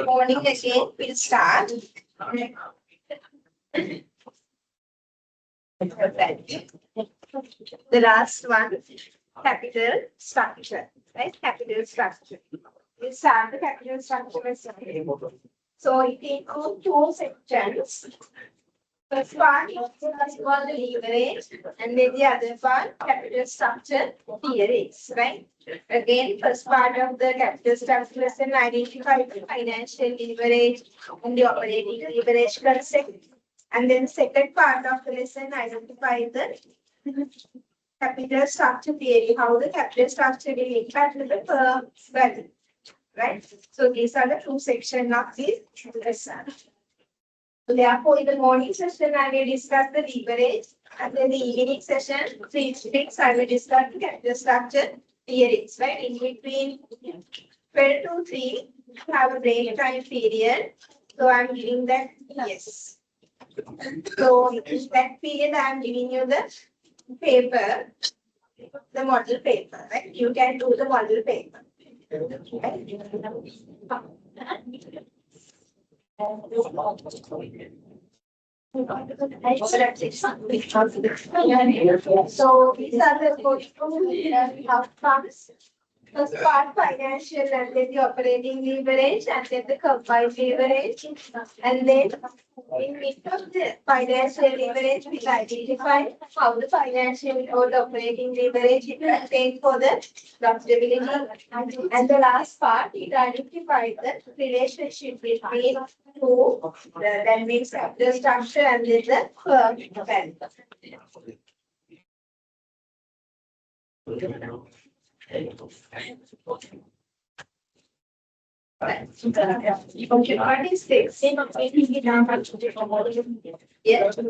Morning again, we'll start. The last one, capital structure, right? Capital structure. We start the capital structure. So it includes two sections. First part is called the leverage, and then the other part, capital structure theories, right? Again, first part of the capital structure lesson identify the financial leverage and the operating leverage concept. And then second part of the lesson identify the capital structure theory, how the capital structure will impact the firm's value, right? So these are the two sections of this lesson. So therefore, in the morning session, I will discuss the leverage, and then the evening session, 3 to 6, I will discuss the capital structure theories, right? In between 12 to 3, you have a break time period. So I'm giving that yes. So in that period, I'm giving you the paper, the model paper, right? You can do the model paper. So these are the outcomes. First part financial, and then the operating leverage, and then the combined leverage, and then in midst of the financial leverage, we identify how the financial or the operating leverage is maintained for the profitability. And the last part, it identifies the relationship between two, that means capital structure and then the firm value. Okay, what is this? Yes,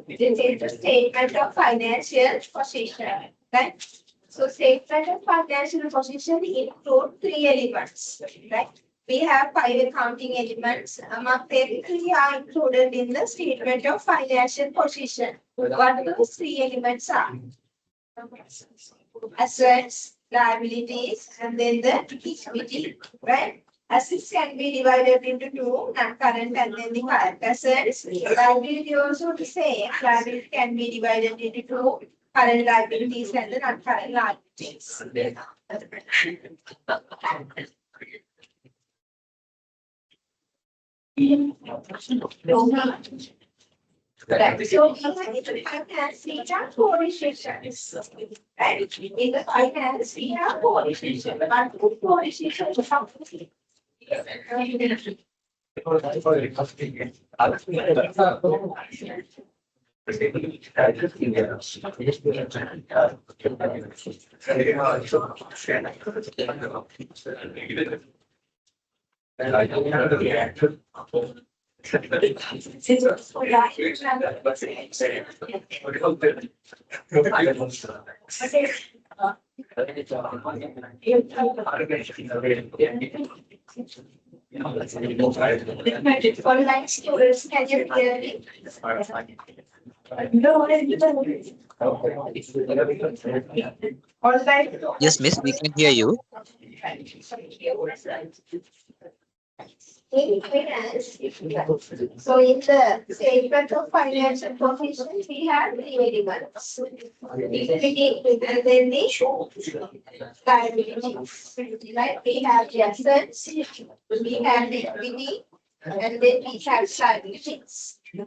this is the statement of financial position, right? So statement of financial position include 3 elements, right? We have 5 accounting elements. Among them, 3 are included in the statement of financial position. What those 3 elements are? Assets, liabilities, and then the equity, right? Assets can be divided into 2, non-current and then the current assets. Liability also the same. Liability can be divided into 2, current liabilities and the non-current liabilities. Right. So in finance, we have 4 decisions. Right? In the finance, we have 4 decisions. But 4 decisions are online students, can you hear me? Yes, miss, we can hear you. In finance, so in the statement of financial position, we have three elements. Equity, and then the liabilities. Right? We have the assets, we have the equity, and then we have liabilities. In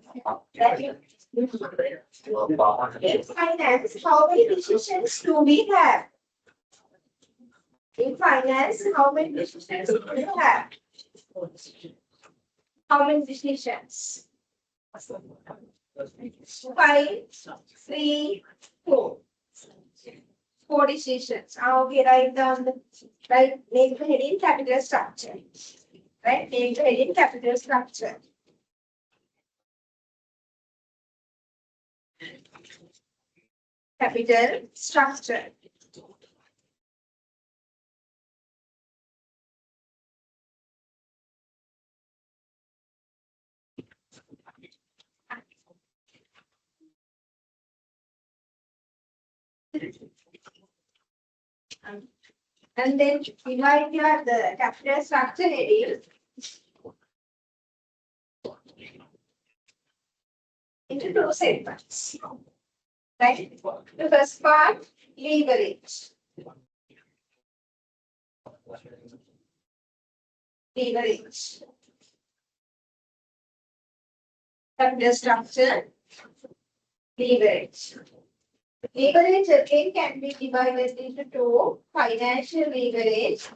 finance, how many decisions do we have? In finance, how many decisions do we have? How many decisions? 5, 3, 4. 4 decisions. Okay, write down the make the heading capital structure. Right, make the heading capital structure. Capital structure. And then divide here the capital structure heading into 2 segments. Right? The first part, leverage. Leverage. Capital structure, leverage. Leverage again can be divided into 2, financial leverage,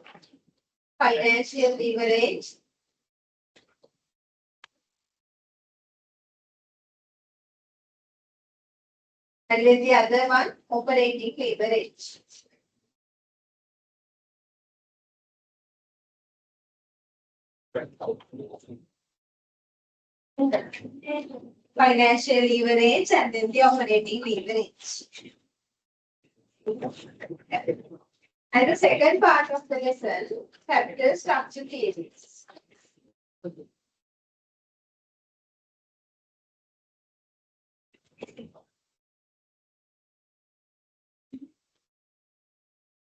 and then the other one, operating leverage. Financial leverage and then the operating leverage. And the second part of the lesson, capital structure theories.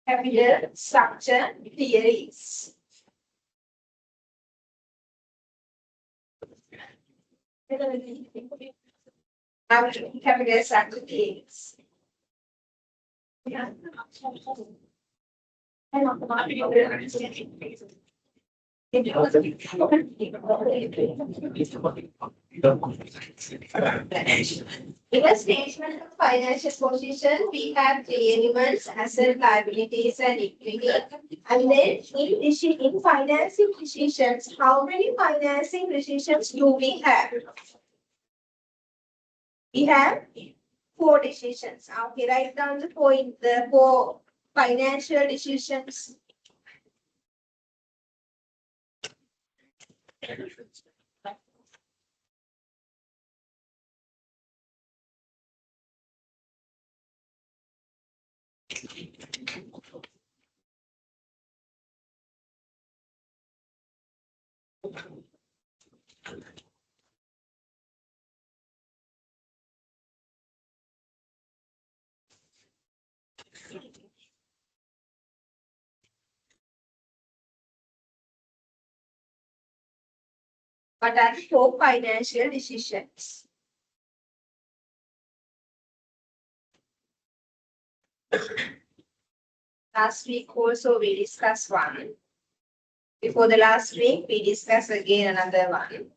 Capital structure theories. Capital structure theories. In a statement of financial position, we have 3 elements: asset, liabilities, and equity. And then in financing decisions, how many financing decisions do we have? We have 4 decisions. Okay, write down the point, the 4 financial decisions. What are the 4 financial decisions? Last week also we discussed one. Before the last week, we discussed again another one.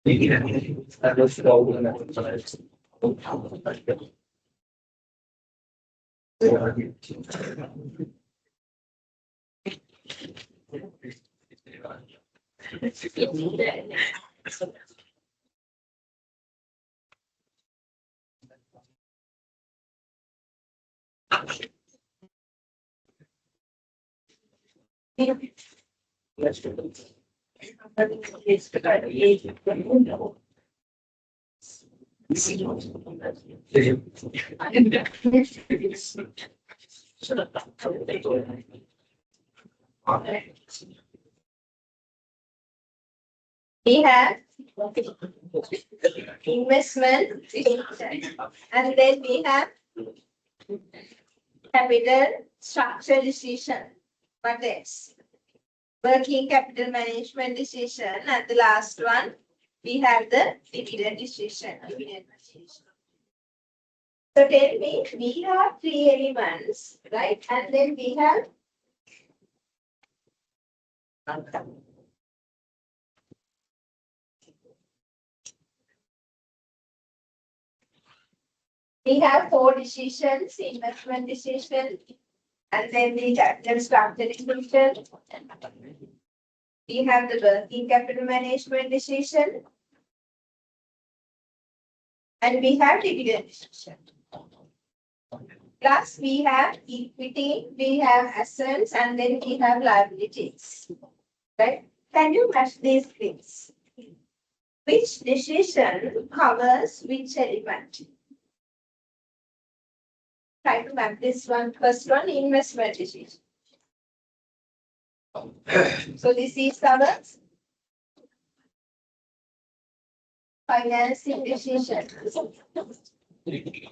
We have investment and then we have capital structure decision. What else? Working capital management decision, and the last one we have the dividend decision. So tell me, we have three elements, right? And then we have four decisions: investment decision, and then the capital structure decision. We have the working capital management decision, and we have dividend decision. Plus, we have equity, we have assets, and then we have liabilities. Right? Can you match these things? Which decision covers which element? Try to map this one. First one, investment decision. So this is our financing decisions.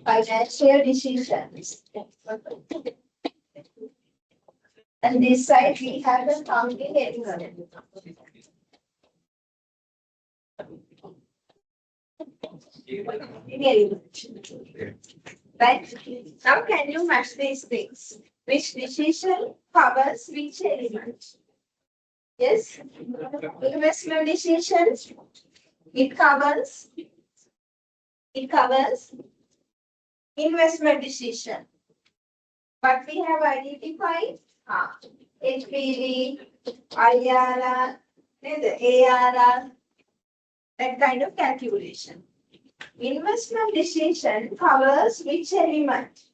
Financial decisions. And this side we have the accounting element. Right? Now can you match these things? Which decision covers which element? Yes? Investment decisions. It covers investment decision. But we have identified HPV, IRR, the ARR, that kind of calculation. Investment decision covers which element?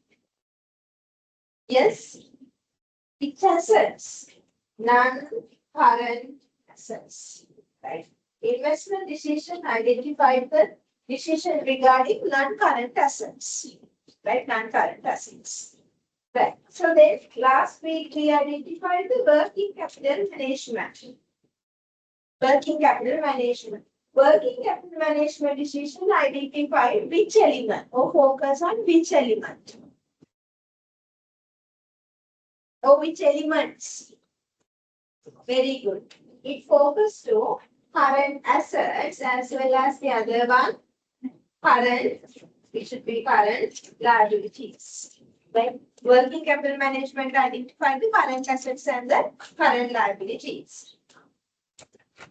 Yes, which assets? Non-current assets. Right? Investment decision identified the decision regarding non-current assets. Right? Non-current assets. Right. So then last week we identified the working capital management. Working capital management. Working capital management decision identify which element or focus on which element or which elements. Very good. It focuses to current assets as well as the other one current. It should be current liabilities. Right? Working capital management identify the current assets and the current liabilities.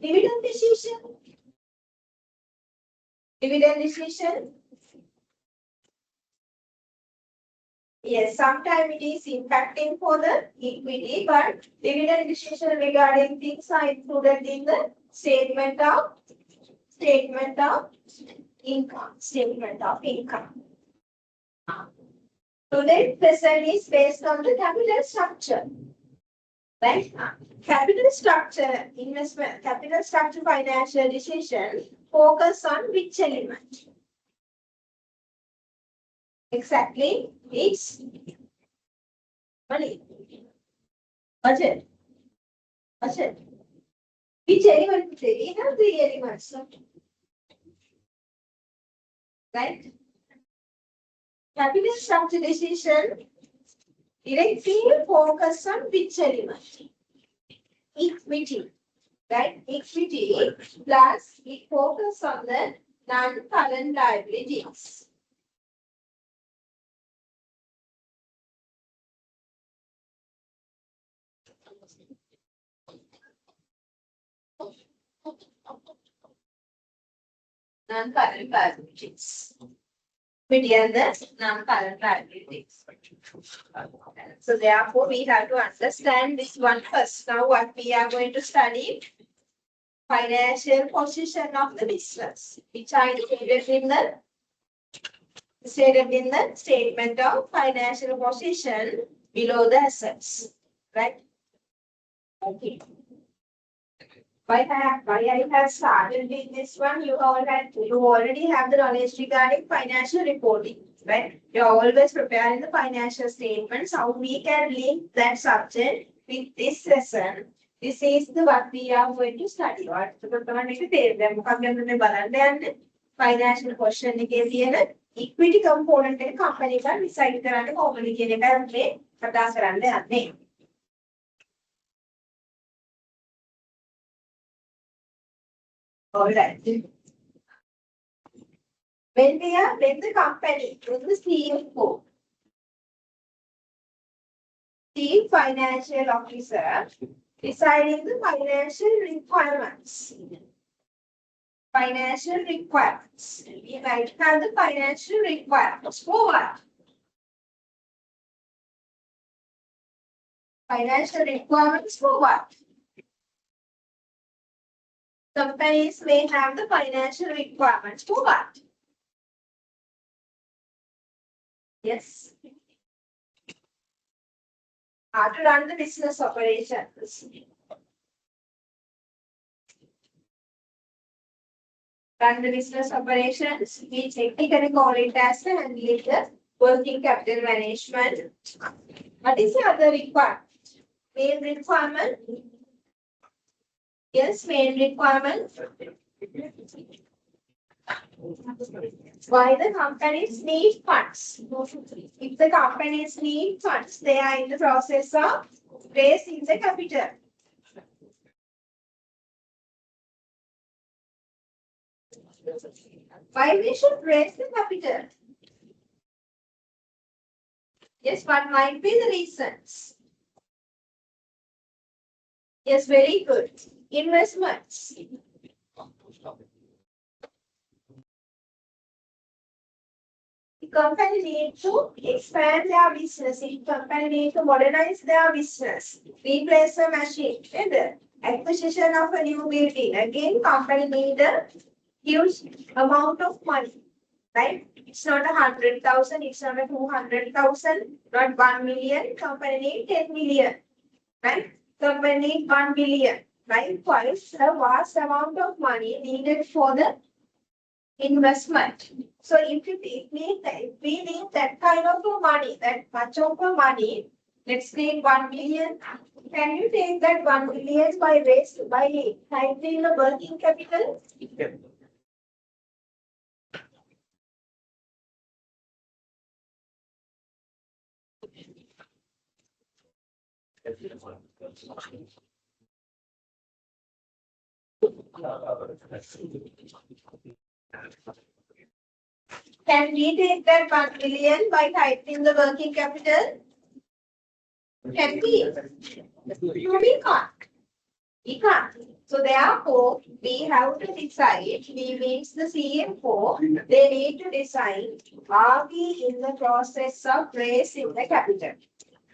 Dividend decision. Dividend decision. Yes, sometimes it is impacting for the equity, but dividend decision regarding things are included in the statement of income. Statement of income. Today's lesson is based on the capital structure. Right? Capital structure, investment, capital structure financial decision focus on which element? Exactly, it's money. Budget. Budget. Which element? We have three elements. Right? Capital structure decision directly focus on which element? Equity. Right? Equity plus it focus on the non-current liabilities. non-current liabilities. And the non-current liabilities. So therefore, we have to understand this one first. Now, what we are going to study? Financial position of the business, which are included in the statement of financial position below the assets. Right? Okay. Why I have started with this one? You already have the knowledge regarding financial reporting, right? You are always preparing the financial statements. How we can link that subject with this lesson. This is the what we are going to study. What financial question equity component company can decide කරන්න කොහොමද කියන එක මේ කතා කරන්න යන්නේ. All right. When the company, when the CFO, Chief Financial Officer, deciding the financial requirements. Financial requirements. We might have the financial requirements for what? Financial requirements for what? Companies may have the financial requirements for what? Yes. How to run the business operations. Run the business operations, we technically call it as the handling the working capital management. What is the other requirement? Main requirement? Yes, main requirement. Why the companies need funds? If the companies need funds, they are in the process of raising the capital. Why we should raise the capital? Yes, what might be the reasons? Yes, very good. Investments. The company needs to expand their business. The company needs to modernize their business. Replace a machine. And the acquisition of a new building. Again, company needs a huge amount of money. Right? It's not 100,000, it's not a 200,000, not 1 million. Company needs 10 million. Right? Company needs 1 billion. Right? Quite a vast amount of money needed for the investment. So if we need that kind of money, that much of money, let's take 1 billion. Can you take that 1 billion by tightening the working capital? Can we take that 1 billion by tightening the working capital? Can we? No, we can't. We can't. So therefore, we have to decide, we means the CFO, they need to decide, are we in the process of raising the capital?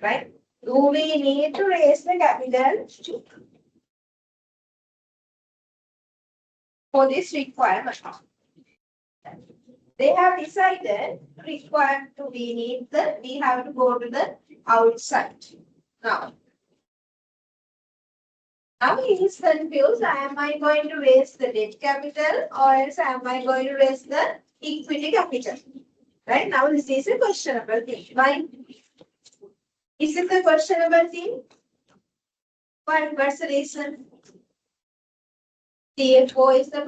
Right? Do we need to raise the capital for this requirement? They have decided we have to go to the outside. Now he is confused. Am I going to raise the debt capital or else am I going to raise the equity capital? Right now, this is a questionable thing. Why? Is it a questionable thing? What's the reason? CFO is the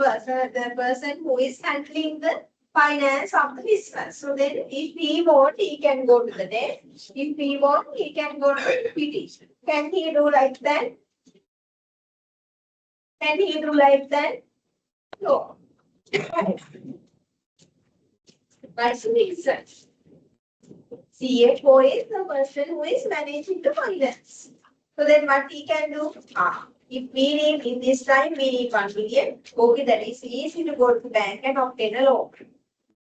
person who is handling the finance of the business. So then if he wants, he can go to the debt. If he wants, he can go to the equity. Can he do like that? Can he do like that? No. What's the reason? CFO is the person who is managing the finance. So then what we can do? If we need in this time we need 1 million, okay, that is easy to go to the bank and obtain a loan.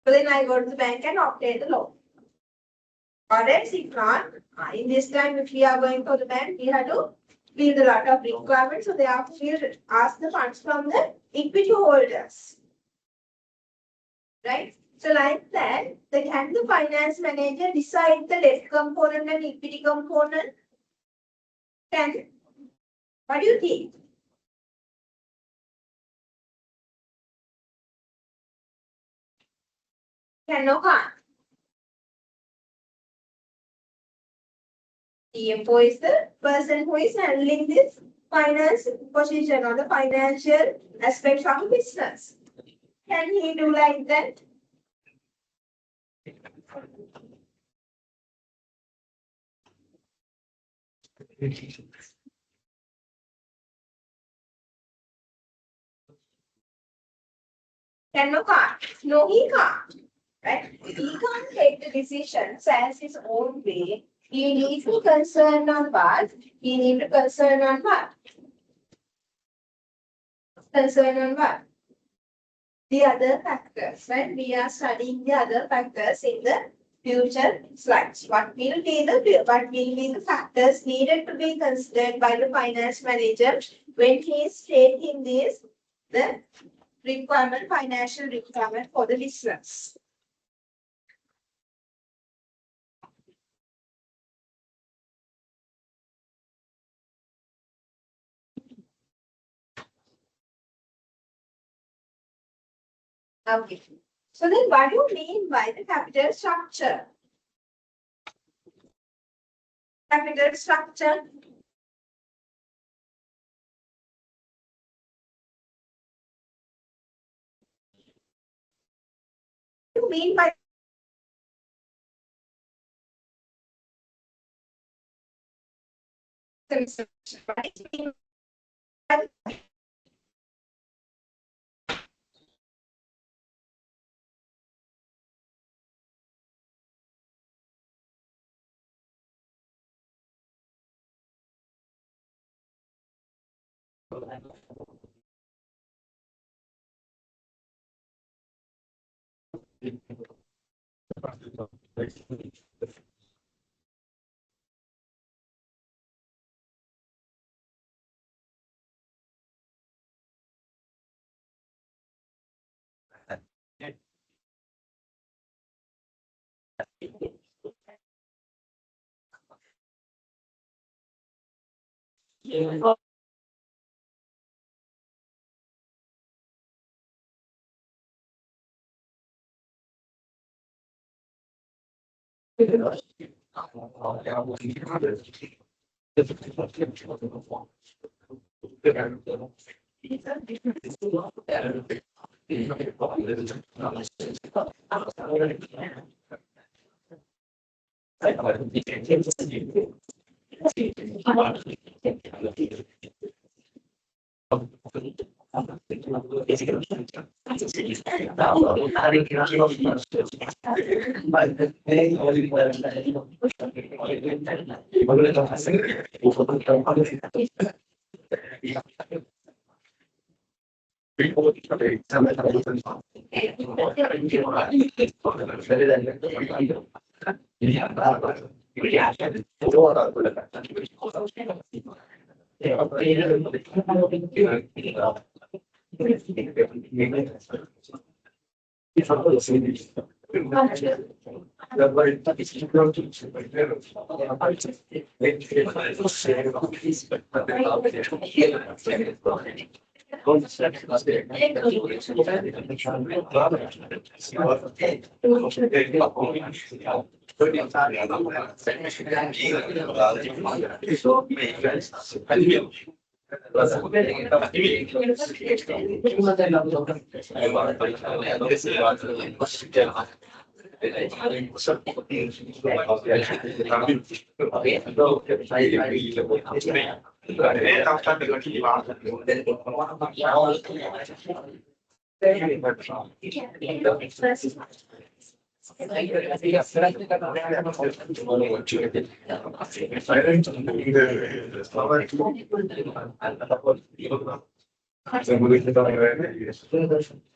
So then I go to the bank and obtain the loan. Or else if not, in this time if we are going to the bank, we have to build a lot of requirements. So therefore we will ask the funds from the equity holders. Right? So like that, can the finance manager decide the debt component and equity component? Can? What do you think? Can or can't? CFO is the person who is handling this finance position or the financial aspects of the business. Can he do like that? Can or can't? No, he can't. Right? He can't take the decisions as his own way. He needs to concern on what? He needs to concern on what? Concern on what? The other factors, right? We are studying the other factors in the future slides. What will be the factors needed to be considered by the finance manager when he is stating this, the requirement, financial requirement for the business. Okay. So then what do you mean by the capital structure? Capital structure. What do you mean by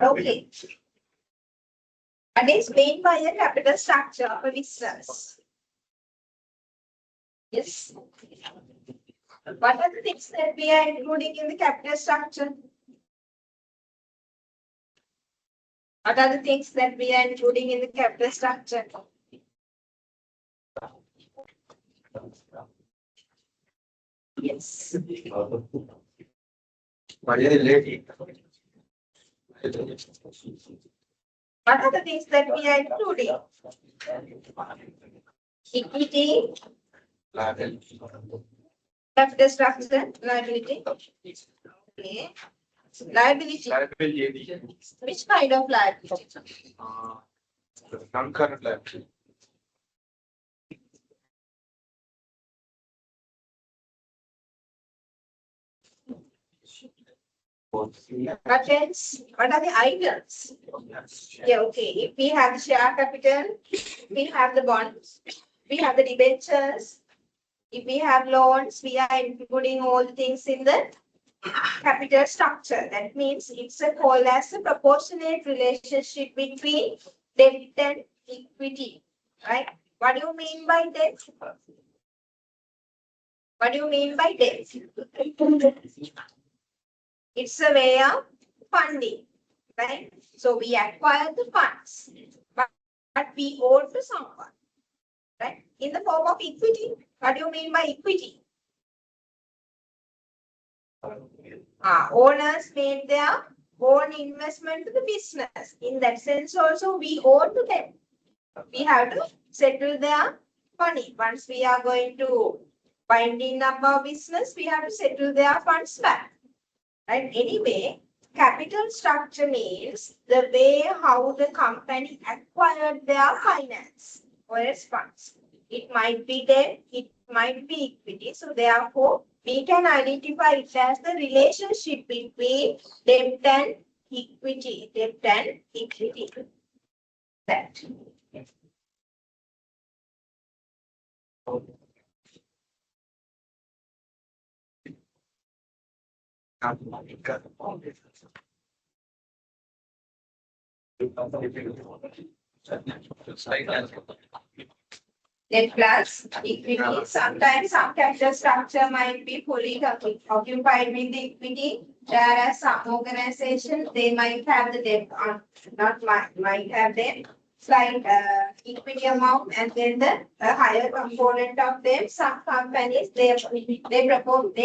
Okay. And it's made by a capital structure of a business. Yes. What are the things that we are including in the capital structure? What are the things that we are including in the capital structure? Yes. What are the things that we are including? Equity, capital structure, liability. Okay. Liability. Which kind of liability? Non-current liability. What else? What are the items? Yeah, okay. If we have the share capital, we have the bonds, we have the debentures. If we have loans, we are including all the things in the capital structure. That means it's a called as a proportionate relationship between debt and equity. Right? What do you mean by debt? What do you mean by debt? It's a way of funding, right? So we acquire the funds, but we owe to someone, right? In the form of equity. What do you mean by equity? Owners made their own investment to the business. In that sense, also we owe to them. We have to settle their money. Once we are going to winding up our business, we have to settle their funds back. Right? Anyway, capital structure means the way how the company acquired their finance or its funds. It might be debt, it might be equity. So therefore, we can identify it as the relationship between debt and equity. Debt and equity. That. Debt plus equity. Sometimes some capital structure might be fully occupied with the equity, whereas some organization they might have the debt on, not might have debt, slight equity amount, and then the higher component of them. Some companies they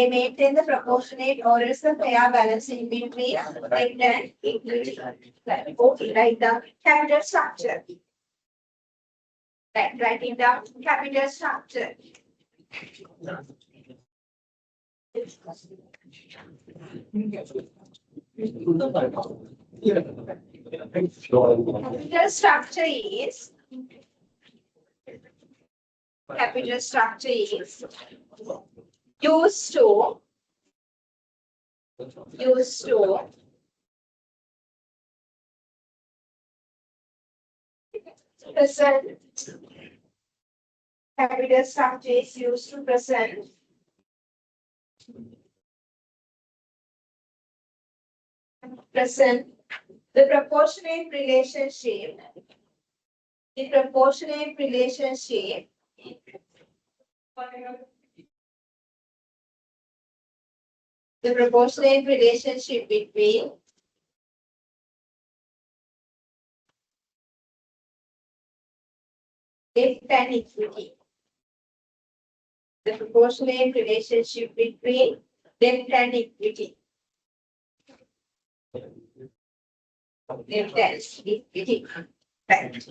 maintain the proportionate or else the fair balance in between debt and equity. Okay, right, the capital structure. Right, writing down capital structure. Capital structure is used to present. Capital structure is used to present the proportionate relationship. The proportionate relationship between debt and equity. The proportionate relationship between debt and equity. Debt and equity. Right.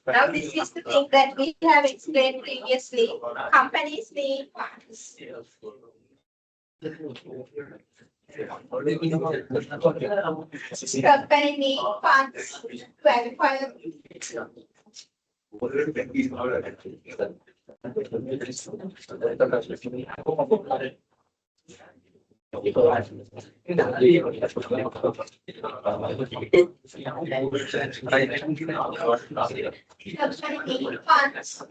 Now, this is the thing that we have explained previously. Companies need funds. Company need funds to acquire. Funds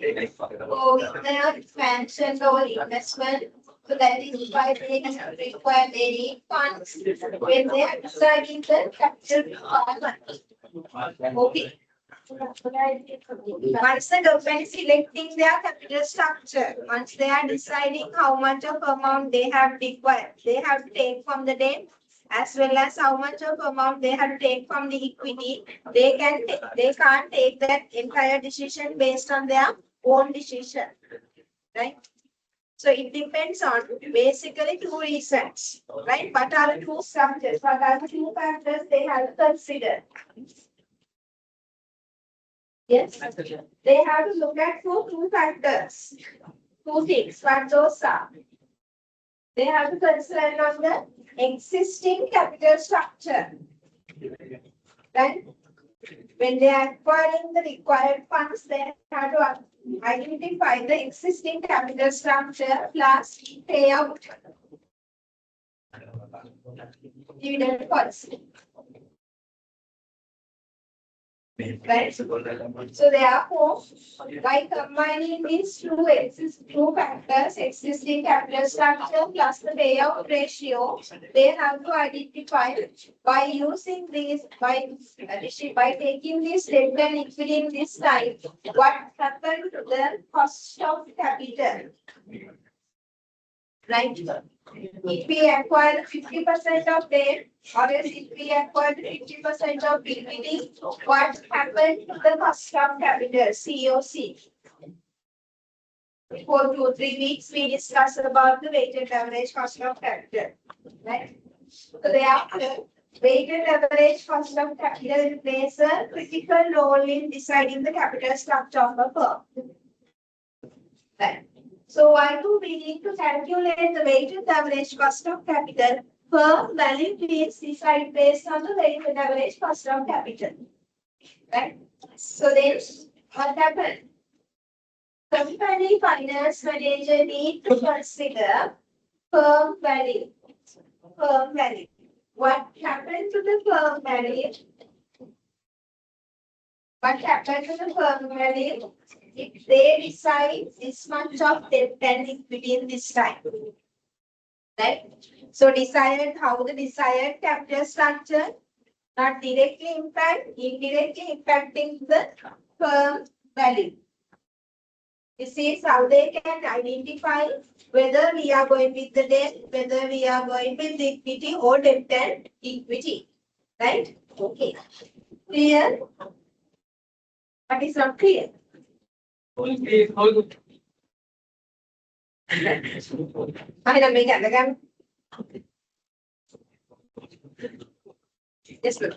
for their expansion or investment. So that is why they require any funds when they are deciding the capital requirement. Okay. Once the government is selecting their capital structure, once they are deciding how much of amount they have required, they have to take from the debt as well as how much of amount they have to take from the equity. They can't take that entire decision based on their own decision, right? So it depends on basically two reasons, right? What are the two structures? What are the two factors they have to consider? Yes, they have to look at two factors, two things. What those are? They have to consider on the existing capital structure, right? When they are acquiring the required funds, they have to identify the existing capital structure plus payout dividend policy. Right? So therefore, by combining these two factors, existing capital structure plus the payout ratio, they have to identify by using these, by taking this debt and equity in this time, what happened to the cost of capital. Right? If we acquire 50% of debt, or else if we acquire 50% of equity, what happened to the cost of capital, COC? For 2 or 3 weeks, we discussed about the weighted average cost of capital. Right? So thereafter, weighted average cost of capital plays a critical role in deciding the capital structure of a firm. Right? So why do we need to calculate the weighted average cost of capital? Firm value is decided based on the weighted average cost of capital. Right? So then what happened? Company finance manager need to consider firm value. Firm value. What happened to the firm value? What happened to the firm value? If they decide this much of debt and equity in this time, right? So decided how the desired capital structure not directly indirectly impacting the firm value. This is how they can identify whether we are going with the debt, whether we are going with the equity or debt and equity, right? Okay, clear? What is not clear? Ay, na may ganagan. Yes, sir.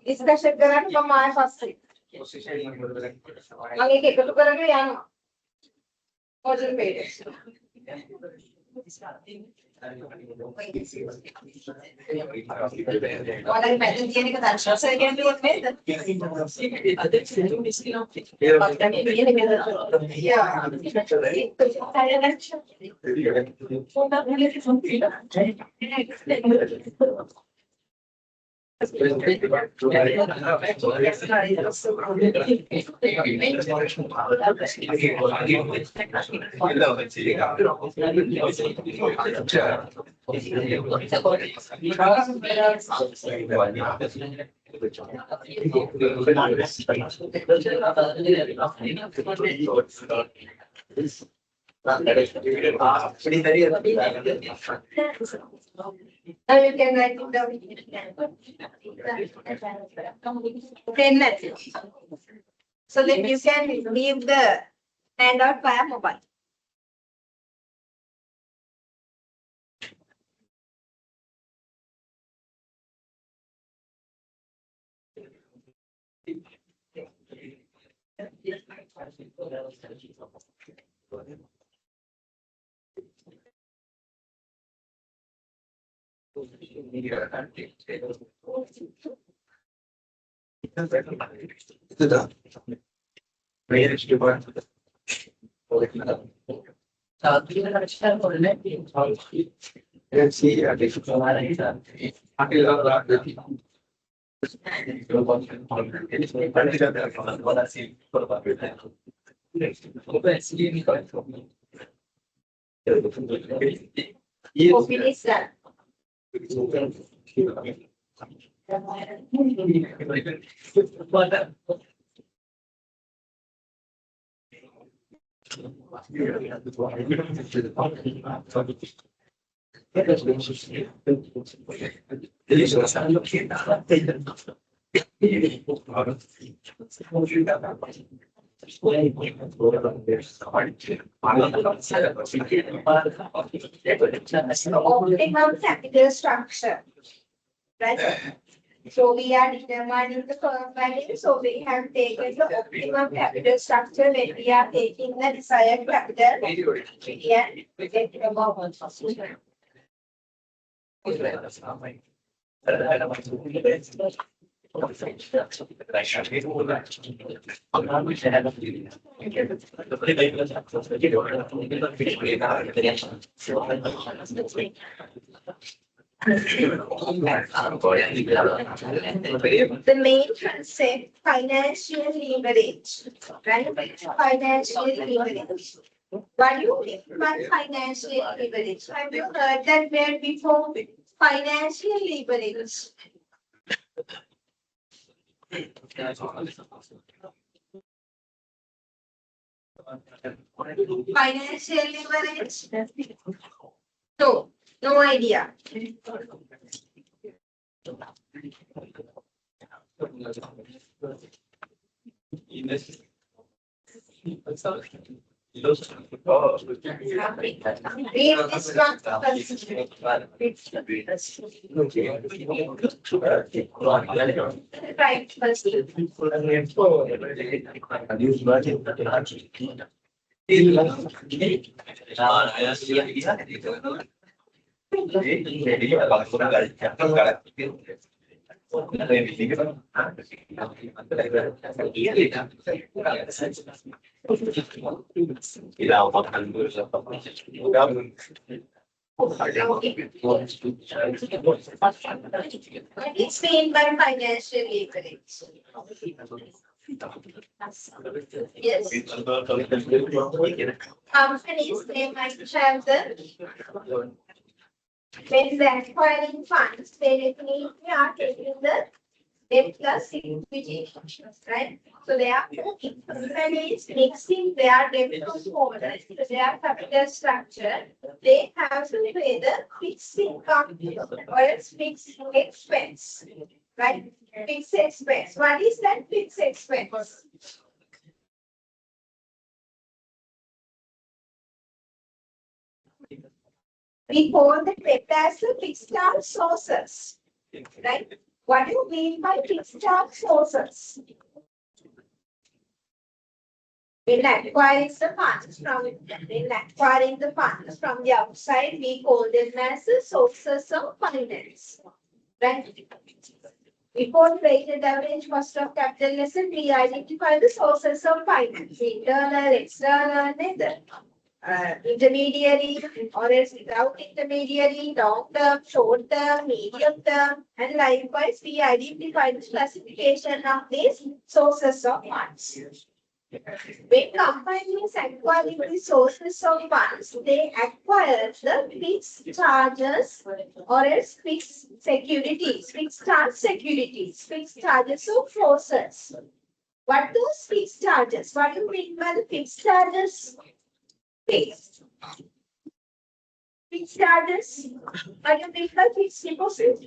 Discussion करा तो हमारे पास से आगे के तो करेंगे यार और जो मेरे वाला imagine दिए नहीं करता अच्छा से क्या भी होते हैं Now you can write it down. 10 minutes. So that you can leave the handout via mobile. Copy is done. Optimum capital structure, right? So we are determining the firm value. So we have taken the optimum capital structure when we are taking the desired capital. Yeah. The main concept, financial leverage, right? Financial leverage. What do you mean by financial leverage? Have you heard that word before? Financial leverage. Financial leverage? No, no idea. Read this one first. Right first. What is meant by financial leverage? Yes. Companies, they might have the when they're acquiring funds, they definitely are taking the debt plus equity, right? So they are companies mixing their debt components, their capital structure, they have to pay the fixed income or else fixed expense, right? Fixed expense. What is that fixed expense? We call the debt as the fixed charge sources, right? What do you mean by fixed charge sources? When acquiring the funds from the outside, we call them as the sources of finance, right? Before weighted average cost of capital lesson, we identify the sources of finance: internal, external, intermediary, or else without intermediary, long term, short term, medium term, and likewise we identify the classification of these sources of funds. When companies acquire the sources of funds, they acquire the fixed charges or else fixed securities, fixed charges of sources. What are those fixed charges? What do you mean by the fixed charges? Fixed charges. What do you mean by fixed deposit?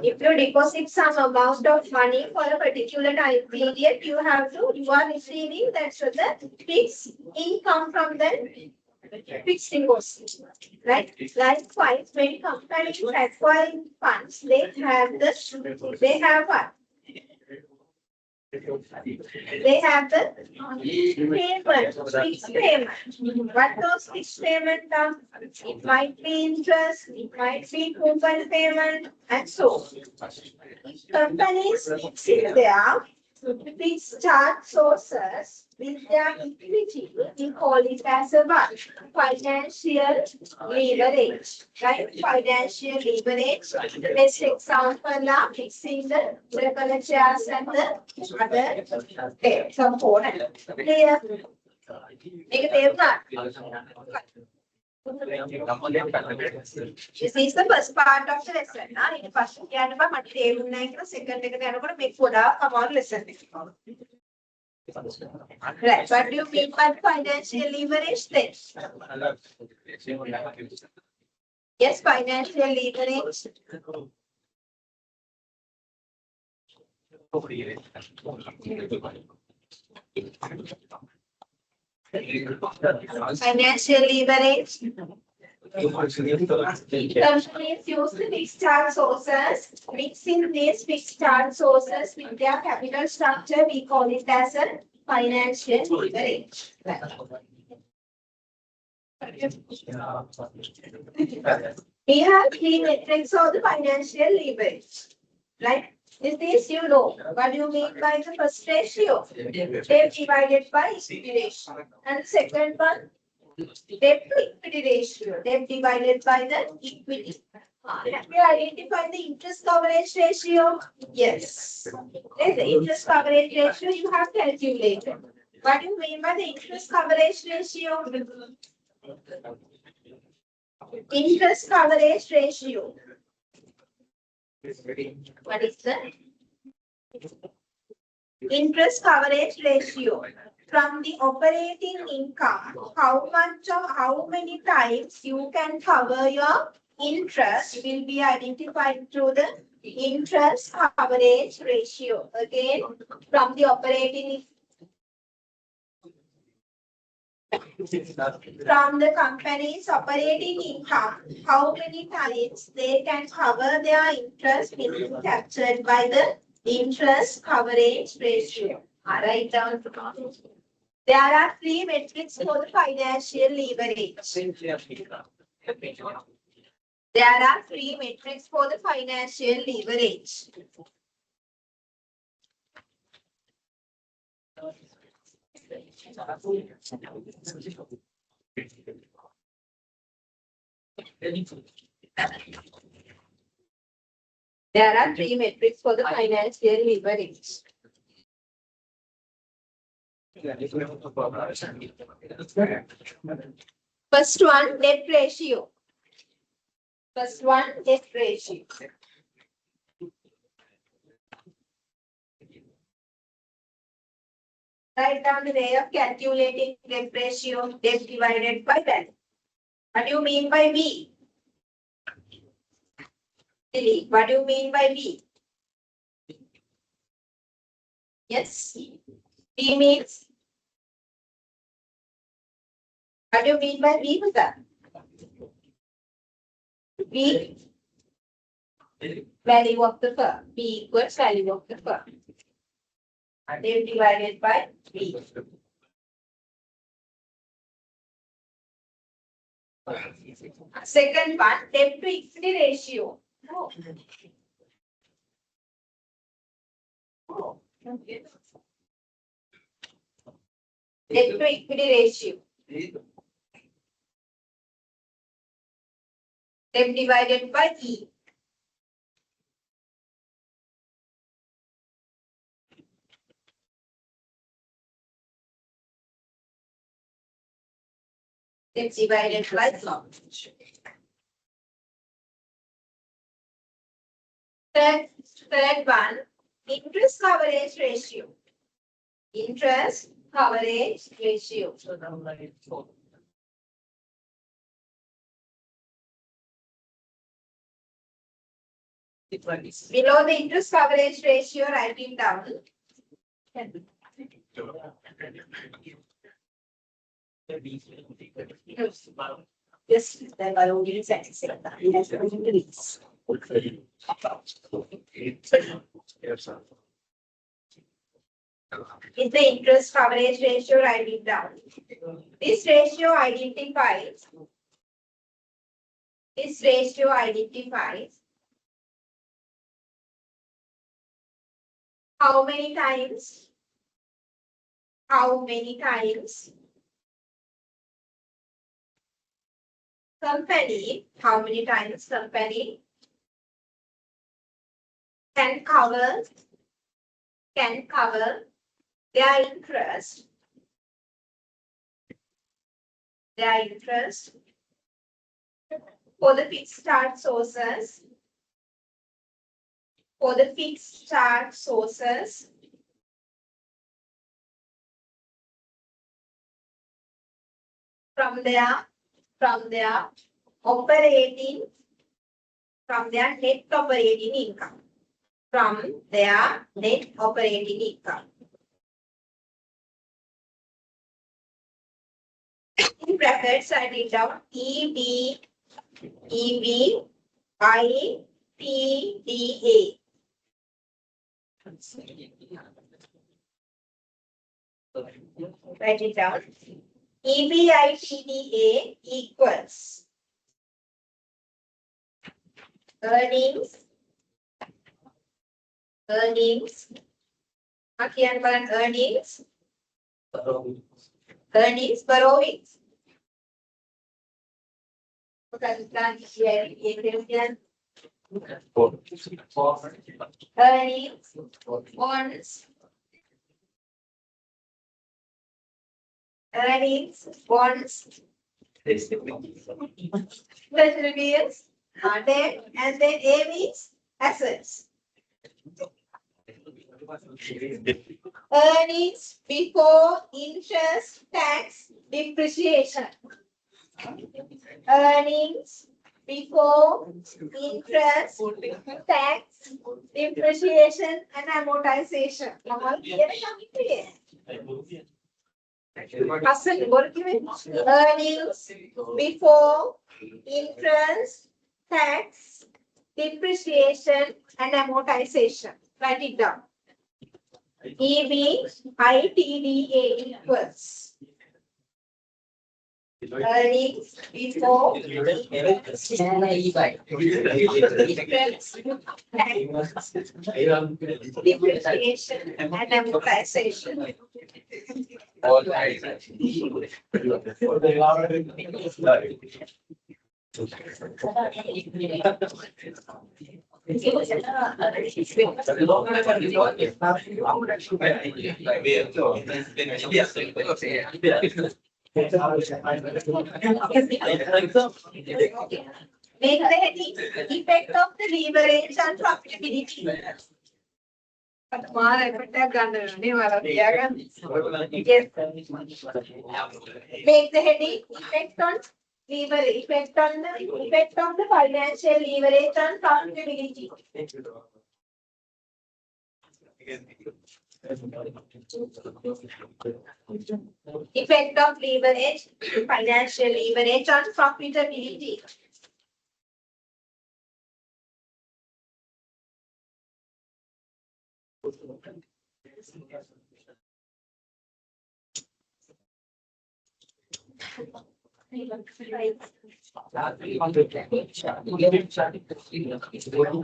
If you deposit some amount of money for a particular time period, you are receiving that so the fixed income from that fixed deposit, right? Likewise, when companies acquire funds, they have what? They have the payment, fixed payment. What those fixed payment are? It might be interest, it might be coupon payment, and so on. Companies fixing their fixed charge sources with their equity. We call it as a what? Financial leverage. Right? Financial leverage. Best example are fixing the regular shares and the other component. Clear? Make it This is the first part of the lesson. In the first second make food come on lesson. Right. What do you mean by financial leverage then? Yes, financial leverage. Financial leverage. Companies use the fixed charge sources. Mixing these fixed charge sources with their capital structure, we call it as a financial leverage. We have three metrics of the financial leverage. Right? Is this you know? What do you mean by the first ratio? Debt divided by equity ratio. And second one, debt to equity ratio. Debt divided by the equity. Have you identified the interest coverage ratio? Yes. There's the interest coverage ratio you have calculated. What do you mean by the interest coverage ratio? Interest coverage ratio. What is the interest coverage ratio? From the operating income, how many times you can cover your interest will be identified through the interest coverage ratio. Again, from the operating from the company's operating income, how many times they can cover their interest will be captured by the interest coverage ratio. Write down. There are three metrics for the financial leverage. There are three metrics for the financial leverage. There are three metrics for the financial leverage. First one, debt ratio. First one, debt ratio. Write down the way of calculating debt ratio, debt divided by that. What do you mean by V? What do you mean by V? Yes. V means. What do you mean by V with that? V. Value of the firm. V equals value of the firm. And then divided by V. Second one, debt to equity ratio. Debt to equity ratio. Debt divided by E. Debt divided by Third one, interest coverage ratio. Interest coverage ratio. Below the interest coverage ratio, write it down. Yes, then I will give it. is the interest coverage ratio. Write it down. This ratio identifies how many times company can cover their interest for the fixed charge sources from their operating from their net operating income. In brackets, I write down EBITDA. Write it down. EBITDA equals earnings. Again, earnings. Borrowings. Earnings, bonds, treasury bills, debt, and then A means assets. Earnings before interest, tax, depreciation. Earnings before interest, tax, depreciation, and amortization. Earnings before interest, tax, depreciation, and amortization. Write it down. EBITDA equals earnings before depreciation and amortization. Make the heading effect of the leverage and profitability. Make the heading effect on leverage, effect of the financial leverage and profitability. Effect of leverage, financial leverage on profitability.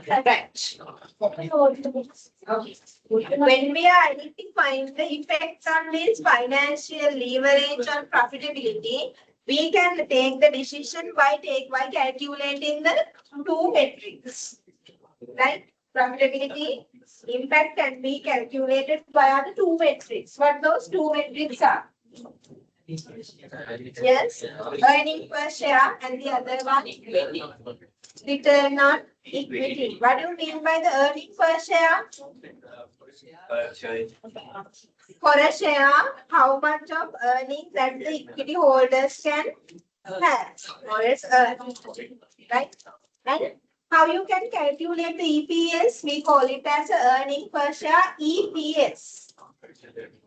Correct. When we are identifying the effects on this financial leverage on profitability, we can take the decision by calculating the two metrics. Right? Profitability impact can be calculated via the two metrics. What those two metrics are? Yes, earning per share, and the other one return on equity. What do you mean by the earning per share? For a share, how much of earnings that the equity holders can have or its earnings, right? And how you can calculate the EPS? We call it as earning per share, EPS.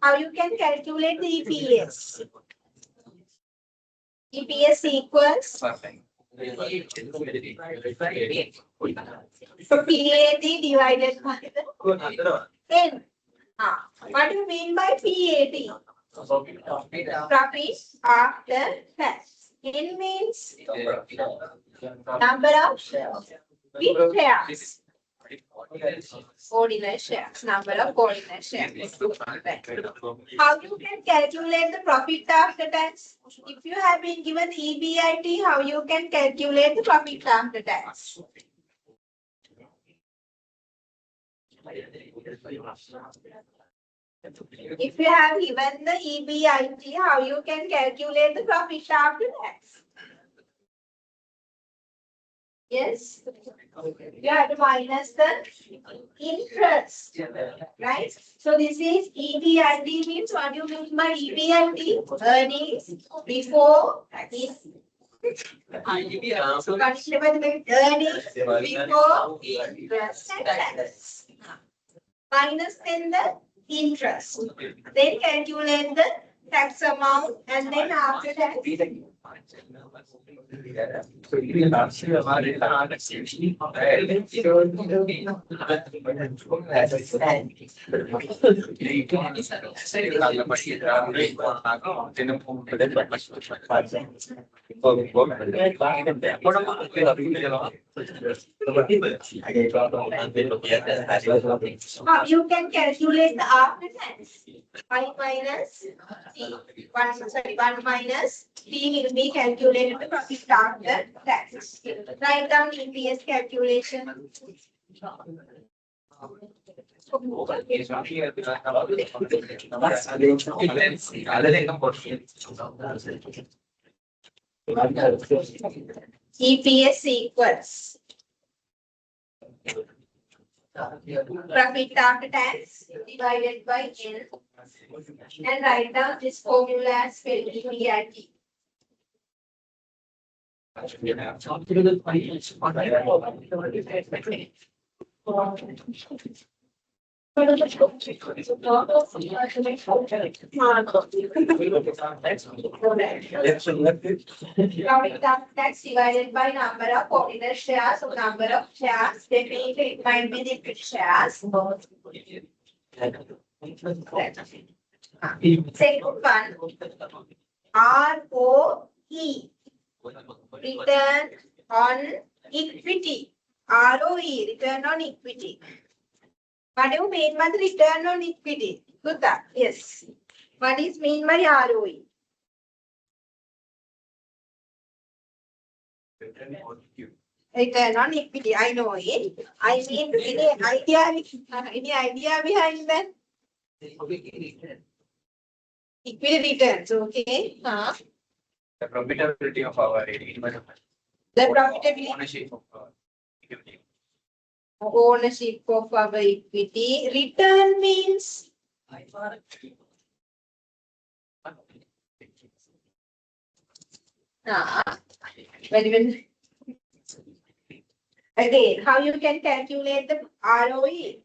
How you can calculate the EPS? EPS equals PAT divided by the N. What do you mean by PAT? Profit after tax. N means number of shares. With shares. Ordinary shares. Number of ordinary shares. How you can calculate the profit after tax? If you have been given EBIT, how you can calculate the profit after tax? If you have given the EBIT, how you can calculate the profit after tax? Yes, you have to minus the interest, right? So this is EBIT means what do you mean by EBIT? Earnings before this. Earnings before interest and tax. Minus then the interest. Then calculate the tax amount and then after that. You can calculate the after tax. 5 minus T. 1 minus T will be calculated the profit after tax. Write down EPS calculation. EPS equals profit after tax divided by N, and write down this formula as well, EBIT. Profit after tax divided by number of ordinary shares, so number of shares, definitely it might be the shares. Second one, ROE, return on equity. ROE, return on equity. What do you mean by the return on equity? Good, yes. What is mean by ROE? Return on equity, I know it. I mean, any idea behind that? Equity returns, okay. The profitability of our investment. The profitability. Ownership of our equity. Return means very well. Again, how you can calculate the ROE?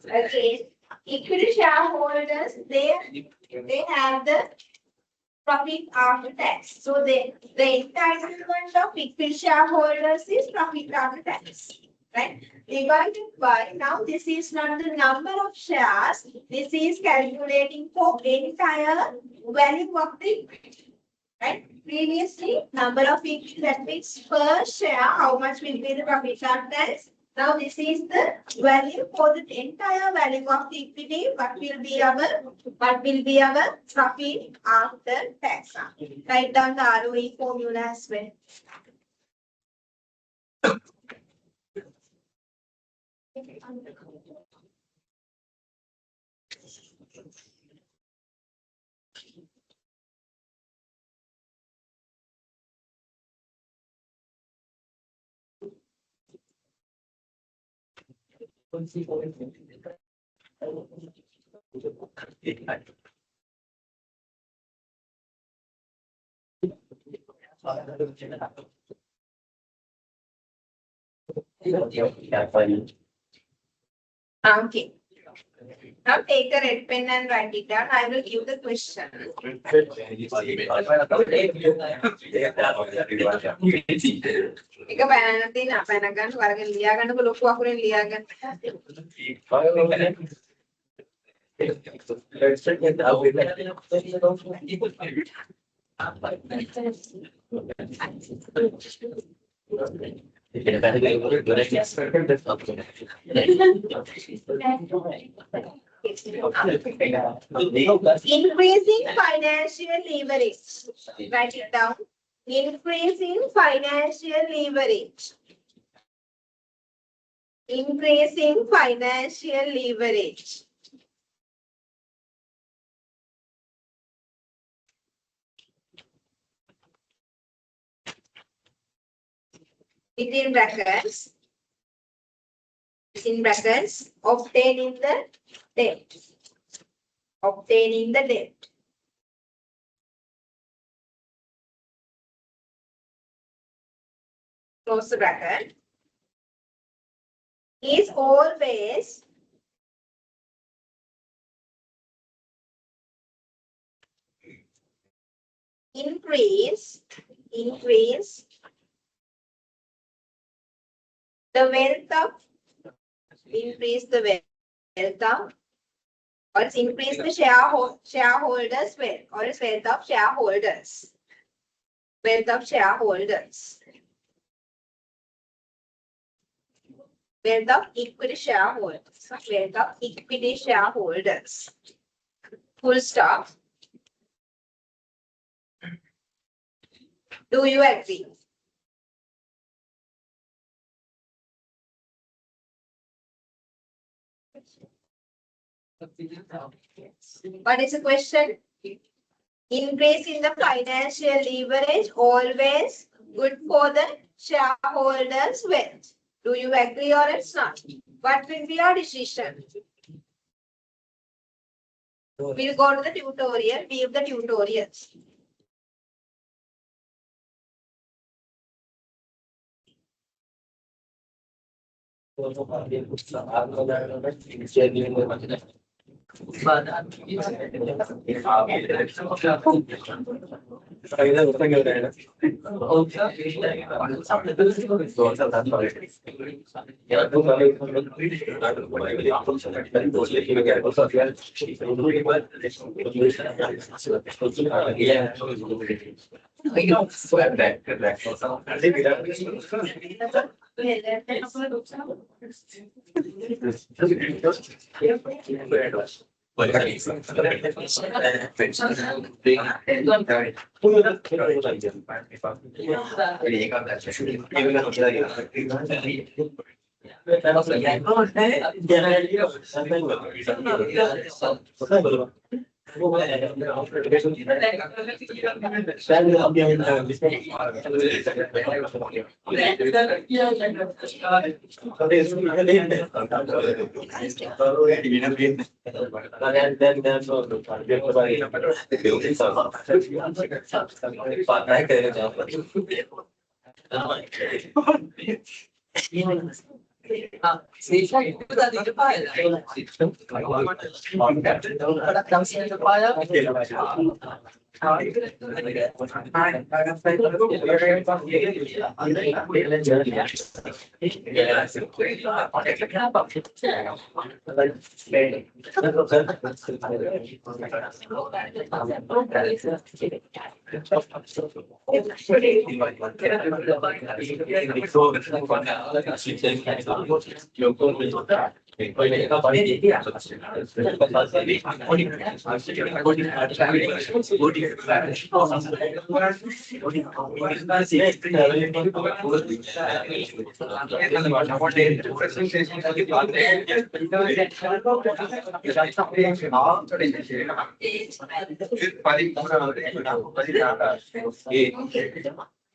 Again, equity shareholders, they have the profit after tax. So the entitlement of equity shareholders is profit after tax. Right? Divided by, now this is not the number of shares, this is calculating for entire value of the equity. Right? Previously, number of equity, that means per share, how much will be the profit after tax? Now this is the value for the entire value of the equity. What will be our profit after tax? Write down the ROE formula as well. Okay. Now take a red pen and write it down. I will give the question. එක පැනන තියෙන පැන ගන්න වරගෙන ලියා ගන්නකො ලොකු අකුරෙන් ලියා ගන්න. Increasing financial leverage. Write it down. Increasing financial leverage. Increasing financial leverage. Within brackets, obtaining the debt. Obtaining the debt. Close the bracket. Is always increase the wealth of, increase the wealth of, or it's increase the shareholders wealth, or it's wealth of shareholders. Wealth of shareholders. Wealth of equity shareholders. Wealth of equity shareholders. Full stop. Do you agree? What is the question? Increase in the financial leverage always good for the shareholders' wealth. Do you agree or it's not? What will be your decision? We'll go to the tutorial, leave the tutorials.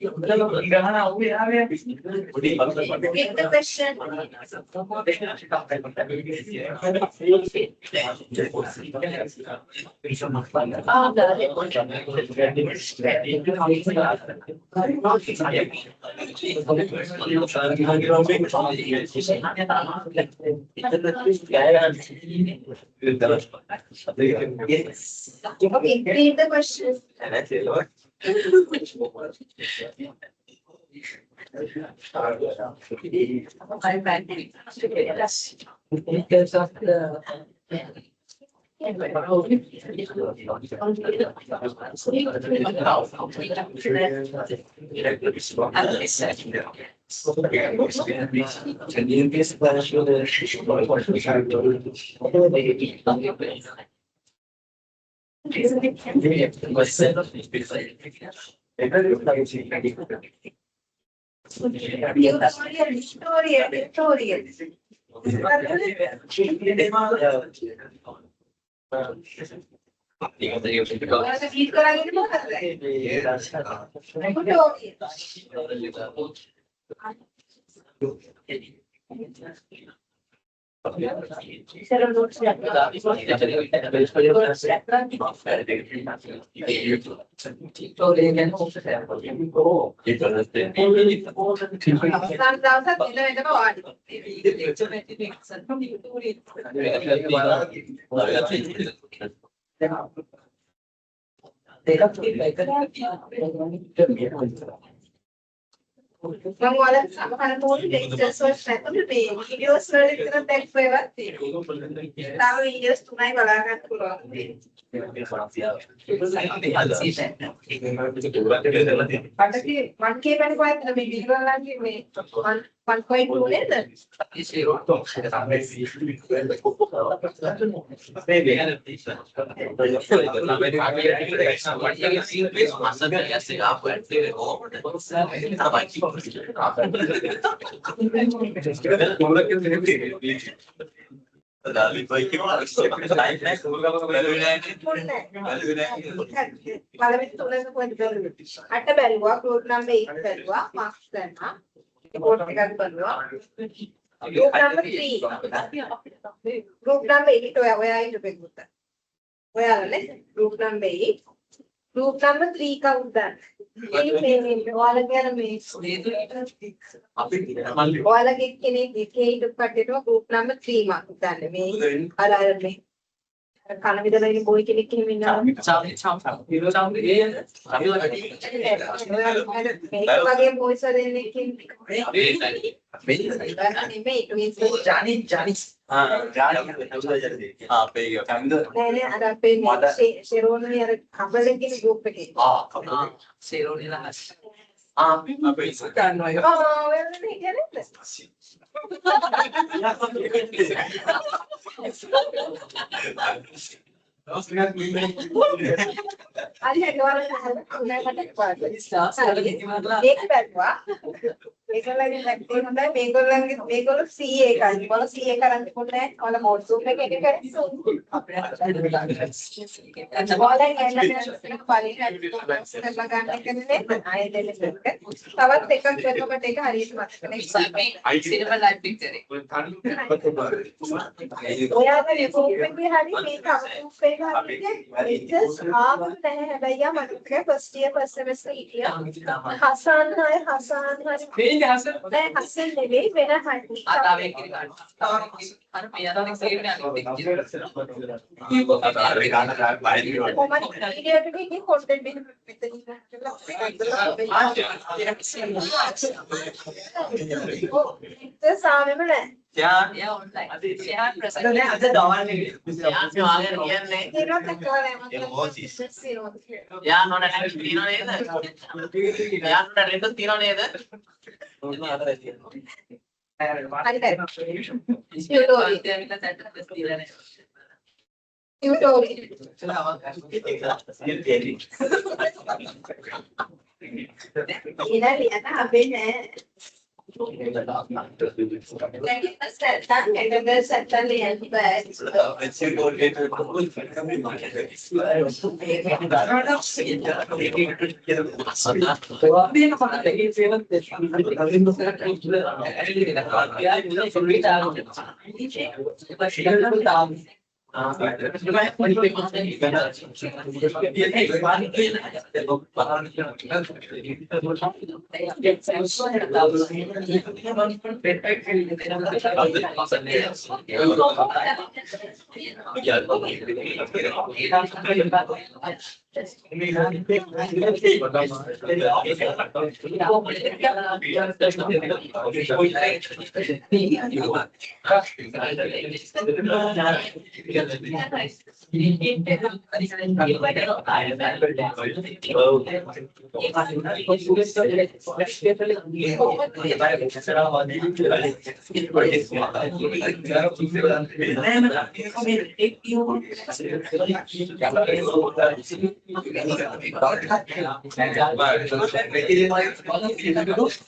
Read the question. Okay, read the question. Because of the Tutorial. මම ඔයාලට සමහර පොඩි lectures වලට නැතුළු මේ videos වල විතර දැක්ව ඒවා තියෙනවා. තාම වීඩියෝස් තුනයි බලා ගන්න පුළුවන්. පටකේ 1K පැන කොහෙද මේ වීඩියෝ වලගේ මේ 1.2 නේද? පළවෙනි තුනක කොහෙද බැලුවේ? 8 බැලුවා, ගෲප් නම්බර් 8 බැලුවා, මාක්ස් ගන්නවා. report එකක් බලනවා. group number 3. group number 8 ඔයා ඉඳපෙකුත්. ඔයාලනේ group number 8. group number 3 කවුද දන්නේ? මේ ඔයාලගේ අර මේ ඔයාලගේ කෙනෙක් එකේ ඉඳපු කට්ටියටම group number 3 මාක් දන්නේ. මේ අර මේ කන විදලා ඉන්න බොයි කෙනෙක් එහෙම ඉන්නවා. මේක වගේ බොයිස් දෙන්නෙක් නෑ අර අපේ ෂෙරෝනි අර කබලගේ ගෲප් එකේ. ෂෙරෝනි රහස්. අපේ ඉස්සර ගන්නවා. ඔයාලා හිතන්නේ අරිහේ ගවරන මේක බැලුවා මේගොල්ලන්ගේ ලැක්ටේ හොඳයි මේගොල්ලෝ CA එකයි මොන CA කරන්න පොඩ්ඩක් ඔයාලා මෝඩ් සූප් එක එක කරේ අපේ ඔයාලා ගන්න ආයෙ දෙන්න තවත් එකක් කරනකොට ඒක හරියට මතක නැහැ සිනමා ලයිව් පික්චර් එක ඔයාලා රිපෝට් එකේ හරි මේක අප්‍රූව් එක හරි ටීචර්ස් ආවම නැහැ හැබැයි යා මට ෆස්ට් ඉයර් ෆස්ට් සෙමෙස්ටර් හිටියා හසන් හරි නෑ හසන් නෙවෙයි වෙන හරි ආතාවේ කියලා අර මෙයාට සේරනේ අනිත් කොහොමද වීඩියෝ එකේ කන්ටෙන්ට් එක මෙතනින් කරලා සාමෙම නෑ යා ඔන්ලයින් යා ප්‍රසන්න අද දවල්නේ යා වාගෙන කියන්නේ ඒනොත් කරේ මම යා නොන නැති තියන නේද යා නොන රෙන්ඩ් තියන නේද හරි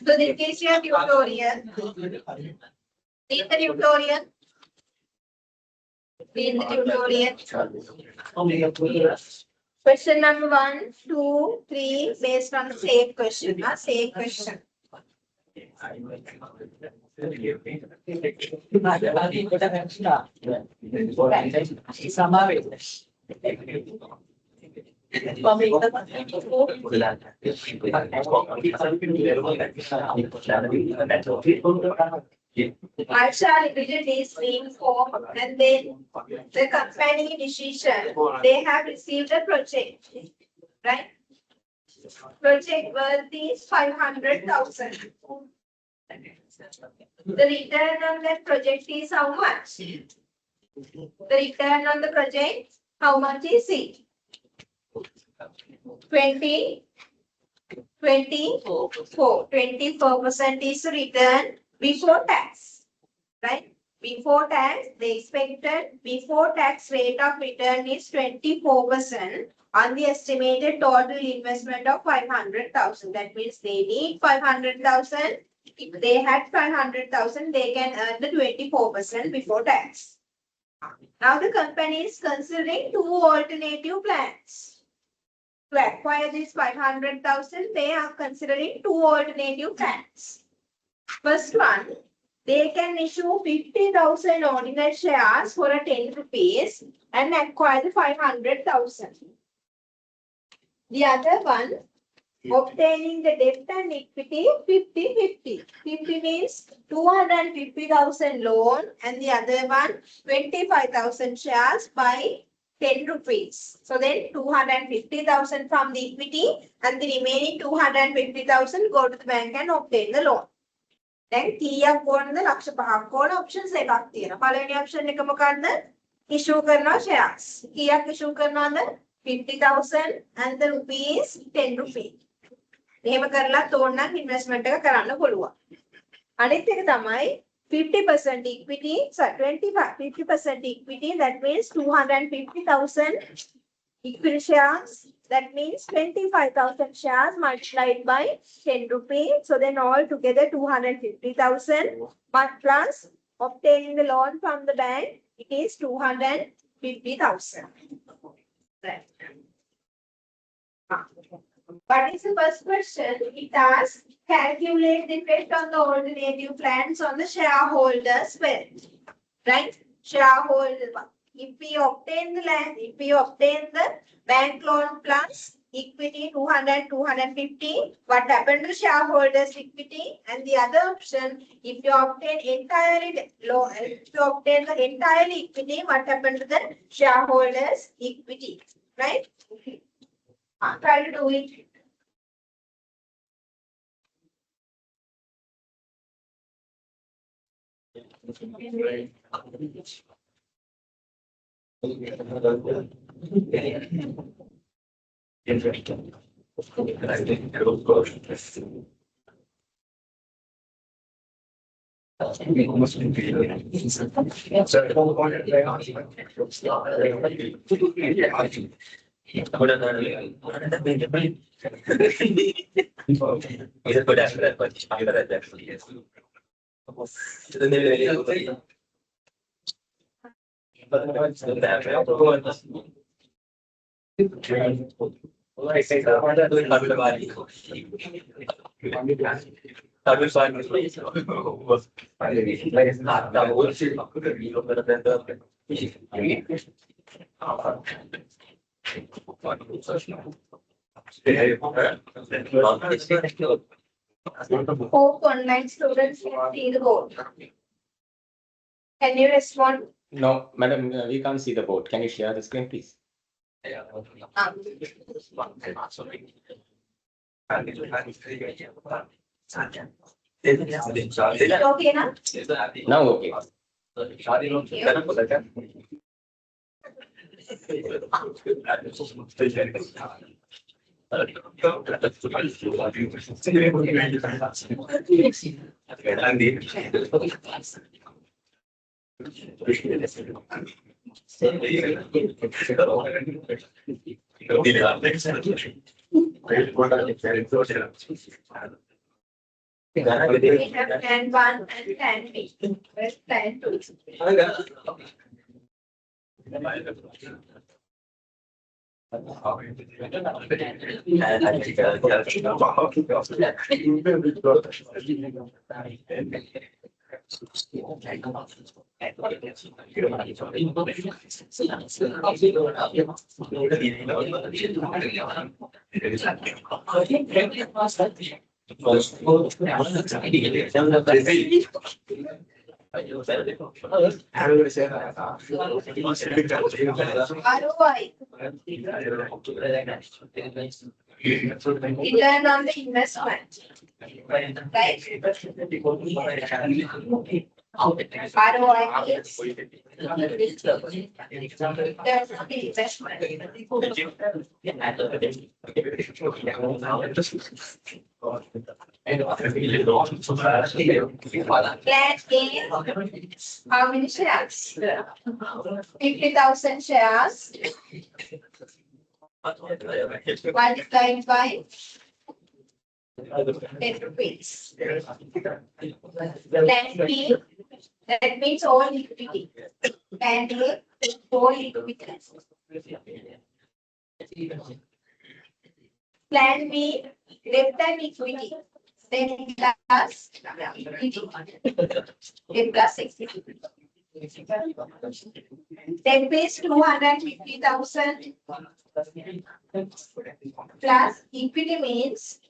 So this is your tutorial. Read the tutorial. Read the tutorial. Question number 1, 2, 3, based on the same question. Same question. I shall read this name form and then the company decision. They have received a project, right? Project worth is 500,000. The return on that project is how much? The return on the project, how much is it? 24% is the return before tax, right? Before tax, the expected before tax rate of return is 24% on the estimated total investment of 500,000. That means they need 500,000. If they had 500,000, they can earn the 24% before tax. Now the company is considering two alternative plans. To acquire this 500,000, they are considering two alternative plans. First one, they can issue 50,000 ordinary shares for a 10 rupees and acquire the 500,000. The other one, obtaining the debt and equity 50-50. 50 means 250,000 loan and the other one 25,000 shares by 10 rupees. So then 250,000 from the equity and the remaining 250,000 go to the bank and obtain the loan. Then කීයක් ඕනද ලක්ෂ 5ක් ඕන options එකක් තියෙනවා. පළවෙනි option එක මොකක්ද? issue කරනවා shares. කීයක් issue කරනවද? 50,000 and the rupees 10 rupees. එහෙම කරලා තෝරනම් investment එක කරන්න පුළුවන්. අනිත් එක තමයි 50% equity, so 50% equity, that means 250,000 equity shares. That means 25,000 shares multiplied by 10 rupees. So then all together 250,000 plus obtaining the loan from the bank, it is 250,000. Right. What is the first question? It asks, calculate the effect on the alternative plans on the shareholders' wealth. Right? Shareholder. If we obtain the land, if we obtain the bank loan plus equity 200, 250, what happened to shareholders' equity? And the other option, if you obtain entirely loan, if you obtain the entire equity, what happened to the shareholders' equity? Right? Try to do it. Hope online students can see the board. Can you respond? No, madam, we can't see the board. Can you share the screen, please? Okay, now? Now, okay. We have plan 1 and plan B. Where's plan 2? ROI. Return on the investment. Right? ROI is return on the investment. Plan A, how many shares? 50,000 shares. Multiplied by 10 rupees. Plan B, that means all equity. Plan A, all equity. Plan B, less than equity. Then plus equity. Then plus equity. Then pays 250,000 plus equity means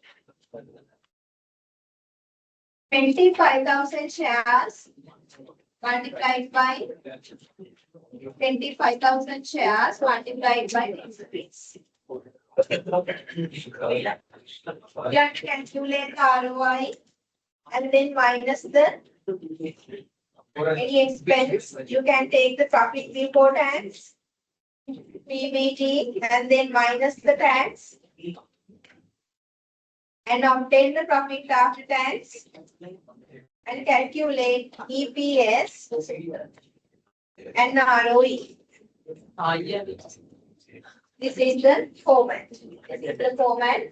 25,000 shares multiplied by 25,000 shares multiplied by 10 rupees. You have to calculate the ROI and then minus the any expense. You can take the profit before tax, PBT, and then minus the tax and obtain the profit after tax and calculate EPS and ROE. This is the format. This is the format.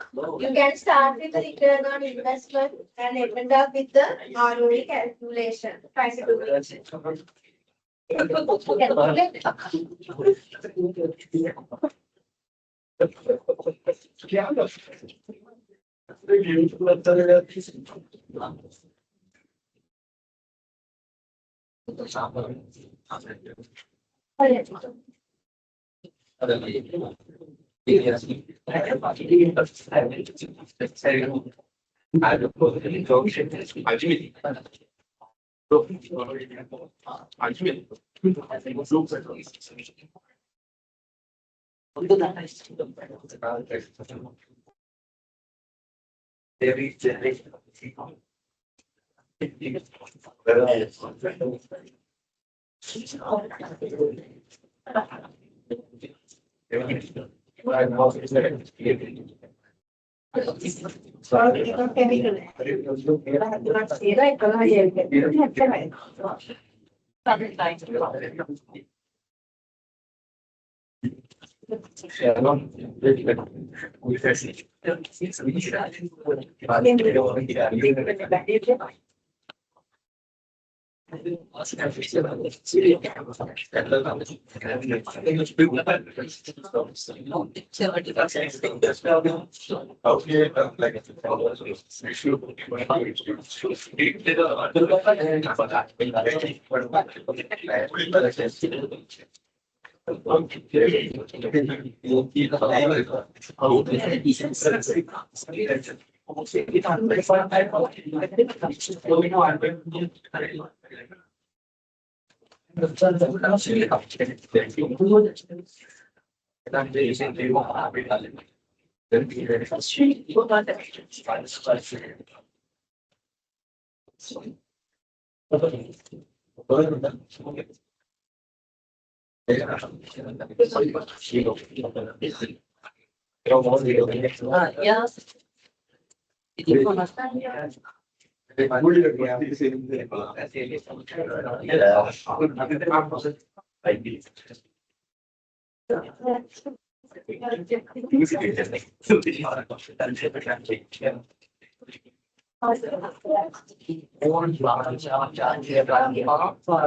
You can start with the return on investment and end up with the ROE calculation. Try to do it.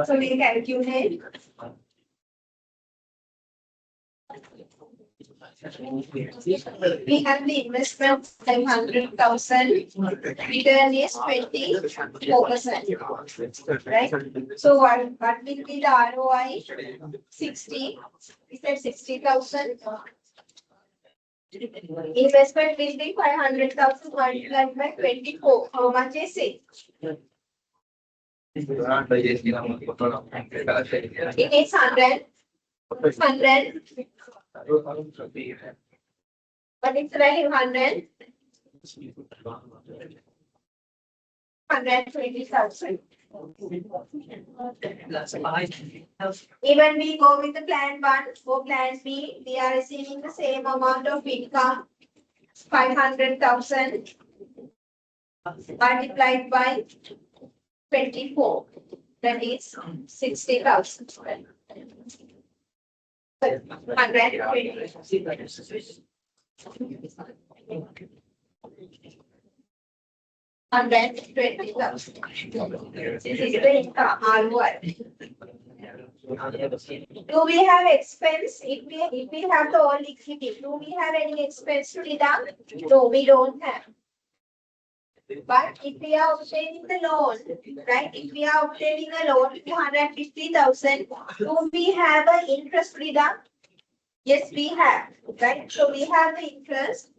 So we calculate. We have the investment 500,000. Return is 24%. Right? So what will be the ROI? 60. We said 60,000. Investment will be 500,000 multiplied by 24. How much is it? It is 100. 100. But it's value 100. 120,000. Even we go with the plan 1 for plan B, we are receiving the same amount of income, 500,000 multiplied by 24. That is 60,000. 120,000. This is the income ROI. Do we have expense? If we have the all equity, do we have any expense to deduct? No, we don't have. But if we are obtaining the loan, right? If we are obtaining a loan, 250,000, do we have an interest to deduct? Yes, we have. Right? So we have the interest.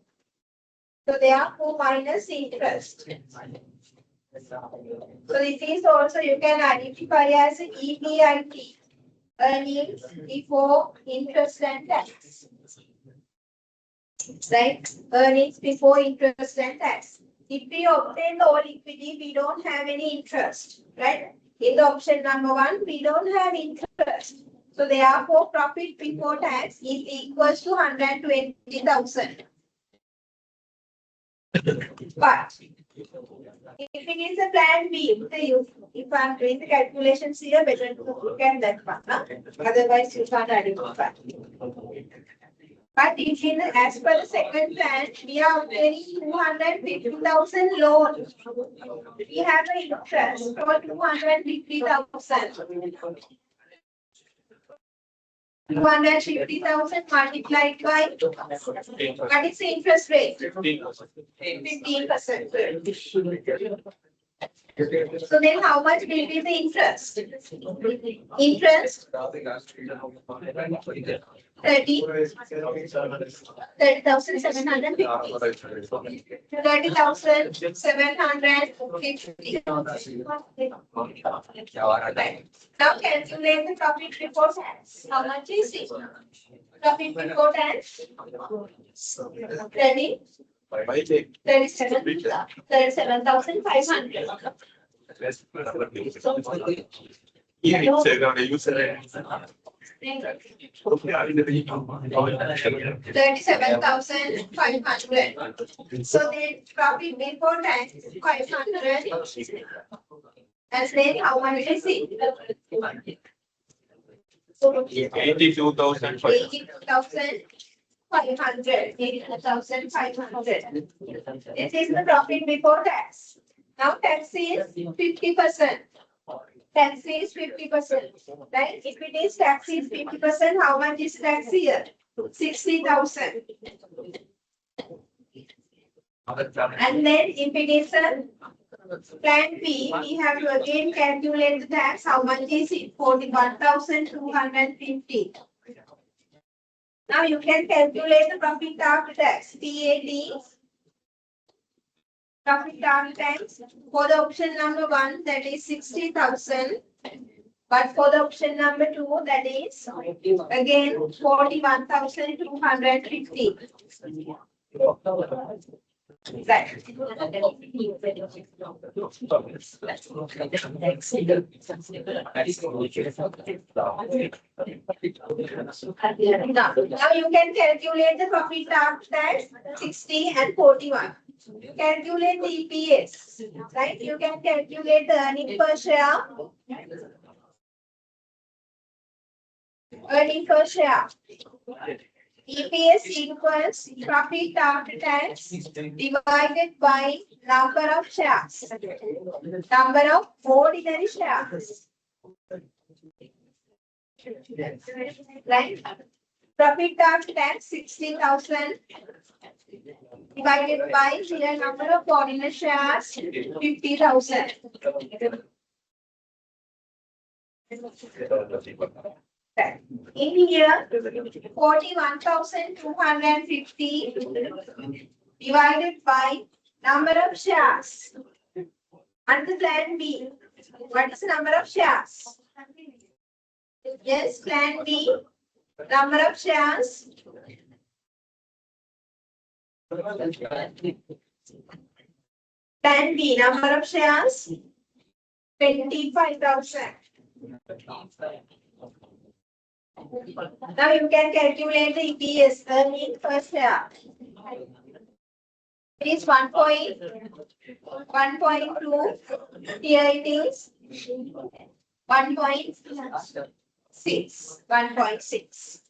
So therefore minus interest. So this is also you can identify as EBIT, earnings before interest and tax. Right? Earnings before interest and tax. If we obtain the all equity, we don't have any interest. Right? In the option number 1, we don't have interest. So therefore profit before tax is equals to 120,000. But if it is a plan B, if I am doing the calculations here, better to look at that one. Huh? Otherwise, you can't identify. But if in as per the second plan, we are obtaining 250,000 loan. We have an interest for 250,000. 250,000 multiplied by what is the interest rate? 15%. So then how much will be the interest? Interest 30,750. 30,750. Now calculate the profit before tax. How much is it? Profit before tax? 37,500. $37,500. So then profit before tax 500. And then how much is it? 82,500. 82,500. 82,500. This is the profit before tax. Now tax is 50%. Tax is 50%. Right? If it is tax is 50%, how much is tax here? 60,000. And then if it is a plan B, we have to again calculate the tax. How much is it? 41,250. Now you can calculate the profit after tax. PAT. Profit after tax. For the option number 1, that is 60,000. But for the option number 2, that is again 41,250. Right. Now you can calculate the profit after tax 60 and 41. Calculate the EPS. Right? You can calculate the earning per share. Earning per share. EPS equals profit after tax divided by number of shares. Number of ordinary shares. Right? Profit after tax 60,000 divided by the number of ordinary shares 50,000. In here, 41,250 divided by number of shares. And the plan B. What is the number of shares? Yes, plan B. Number of shares. Plan B. Number of shares. 25,000. Now you can calculate the EPS, earning per share. It is 1.2. Here it is 1.6. 1.6.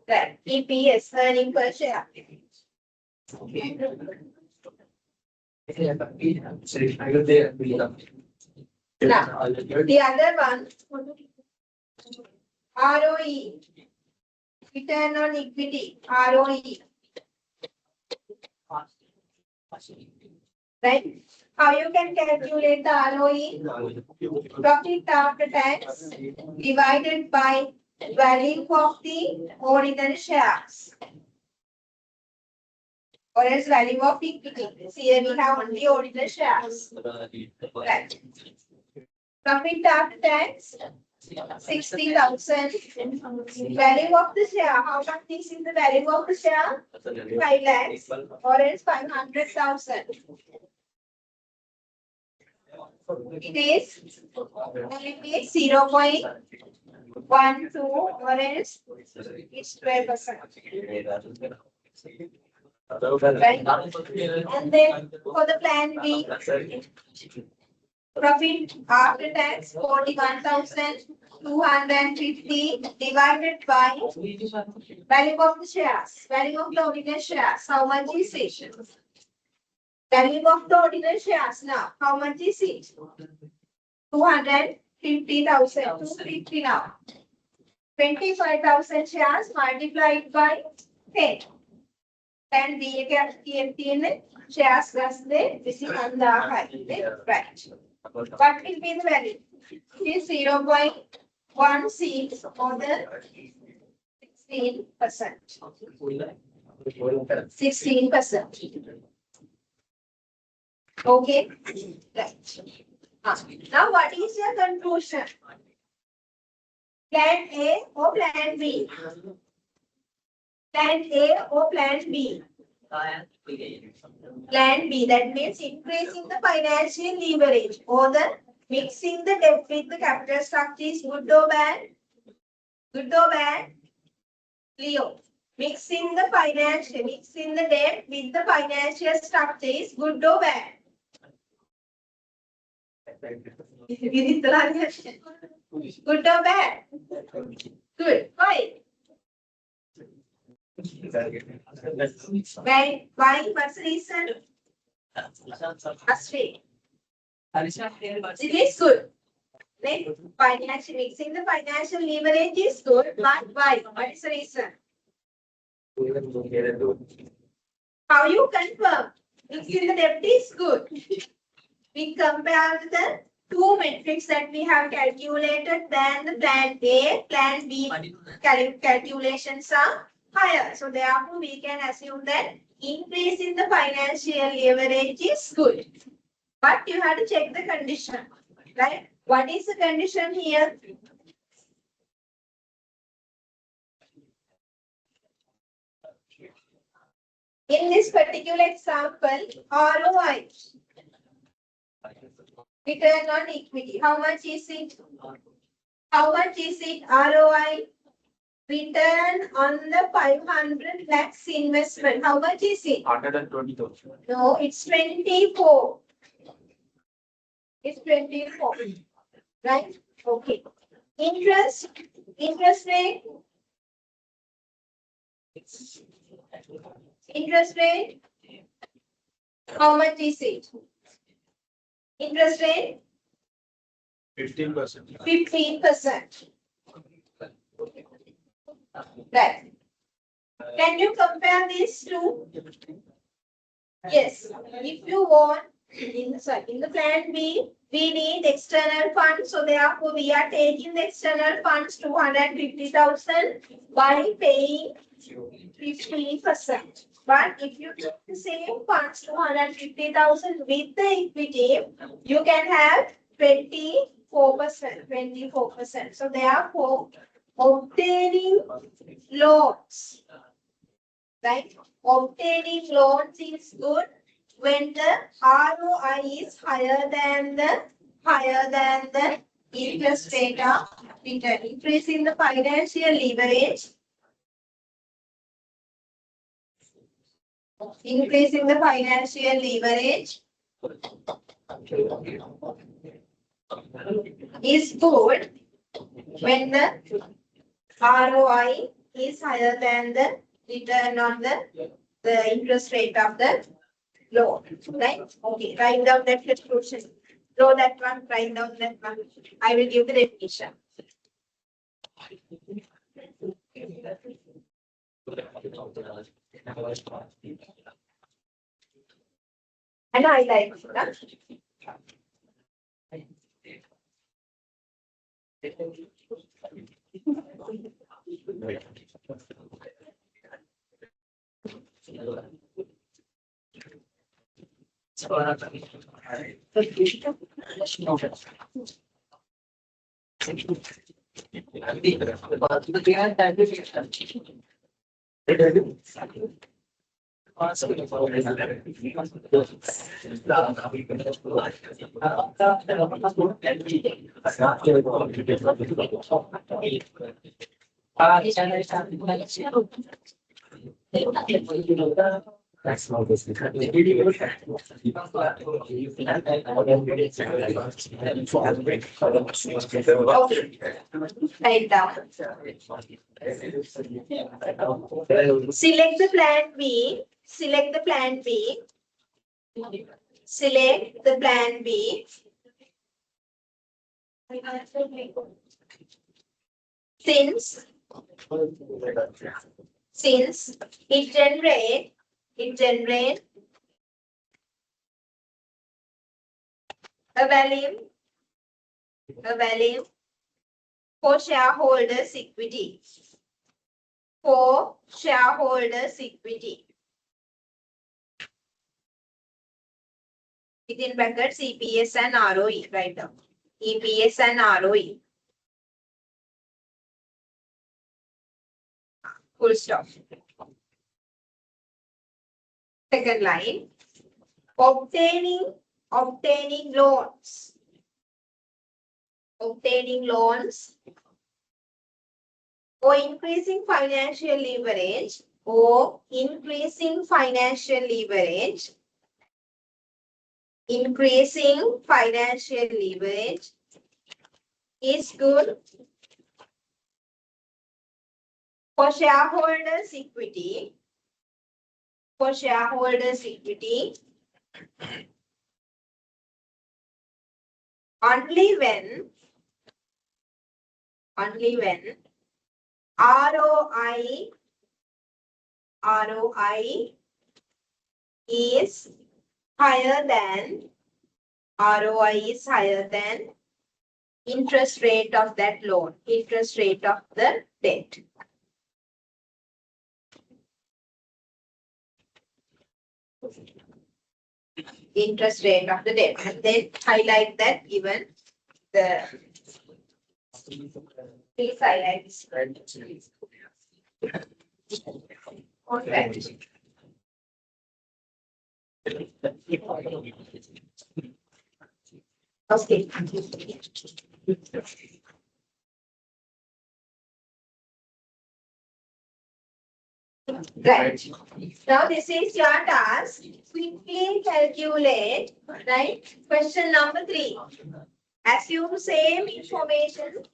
That EPS, earning per share. Now, the other one. ROE, return on equity, ROE. Right? How you can calculate the ROE? Profit after tax divided by value of the ordinary shares. Or else value of equity. Here we have only ordinary shares. Right. Profit after tax. 60,000. Value of the share. How much is in the value of the share? 5 lakhs or else 500,000. It is 0.12 or else it's 12%. Right? And then for the plan B, profit after tax 41,250 divided by value of the shares. Value of the ordinary shares. How much is it? Value of the ordinary shares now. How much is it? 250,000. 250 now. 25,000 shares multiplied by 10. And the shares plus the right. What will be the value? It is 0.16 or the 16%. 16%. Okay. Right. Now, what is your conclusion? Plan A or plan B? Plan A or plan B? Plan B, that means increasing the financial leverage or the mixing the debt with the capital structure is good or bad? Good or bad? Leo. Mixing the debt with the financial structure is good or bad? Good or bad? Good. Why? Why? What's the reason? Astray. It is good. Right? Mixing the financial leverage is good, but why? What is the reason? How you confirm? Mixing the debt is good. We compare the two metrics that we have calculated, then the plan A, plan B calculations are higher. So therefore, we can assume that increase in the financial leverage is good. But you have to check the condition, right? What is the condition here? In this particular example, ROI, return on equity. How much is it? How much is it? ROI, return on the 500 lakhs investment. How much is it? 120,000. No, it's 24. It's 24. Right? Okay. Interest rate. Interest rate. How much is it? Interest rate? 15%. 15%. Right. Can you compare these two? Yes. If you want, in the plan B, we need external funds. So therefore, we are taking the external funds 250,000 by paying 15%. But if you take the same funds 250,000 with the equity, you can have 24%. 24%. So therefore, obtaining loans, right? Obtaining loans is good when the ROI is higher than the interest rate of return. Increasing the financial leverage. Increasing the financial leverage is good when the ROI is higher than the return on the interest rate of the loan. Right? Okay, write down that conclusion. Draw that one, write down that one. I will give the definition. And I like that. Write down. Select the plan B. Select the plan B. Select the plan B. Since it generate a value for shareholders equity. For shareholders equity. Within brackets EPS and ROE. Write down. EPS and ROE. Full stop. Second line. Obtaining loans. Obtaining loans or increasing financial leverage increasing financial leverage is good for shareholders' equity. For shareholders' equity, only when ROI is higher than interest rate of that loan, interest rate of the debt. Interest rate of the debt. And then highlight that given the please highlight this. Okay. Okay. Right. Now this is your task. Quickly calculate, right? Question number 3. Assume same information,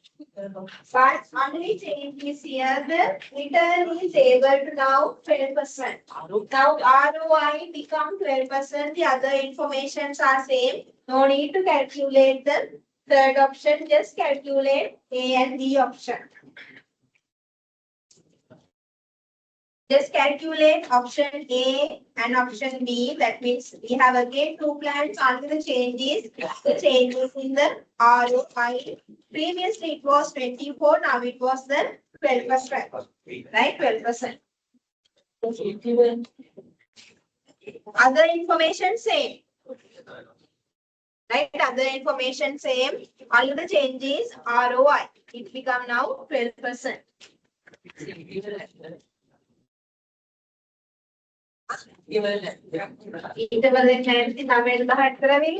but only change is here. The return is able to now 12%. Now ROI become 12%. The other informations are same. No need to calculate the third option. Just calculate A and B option. Just calculate option A and option B. That means we have again 2 plans. Only the changes in the ROI. Previously it was 24. Now it was the 12%. Right? 12%. Other information same. Right? Other information same. Only the changes ROI. It become now 12%. Interval in length namen bahat karawi.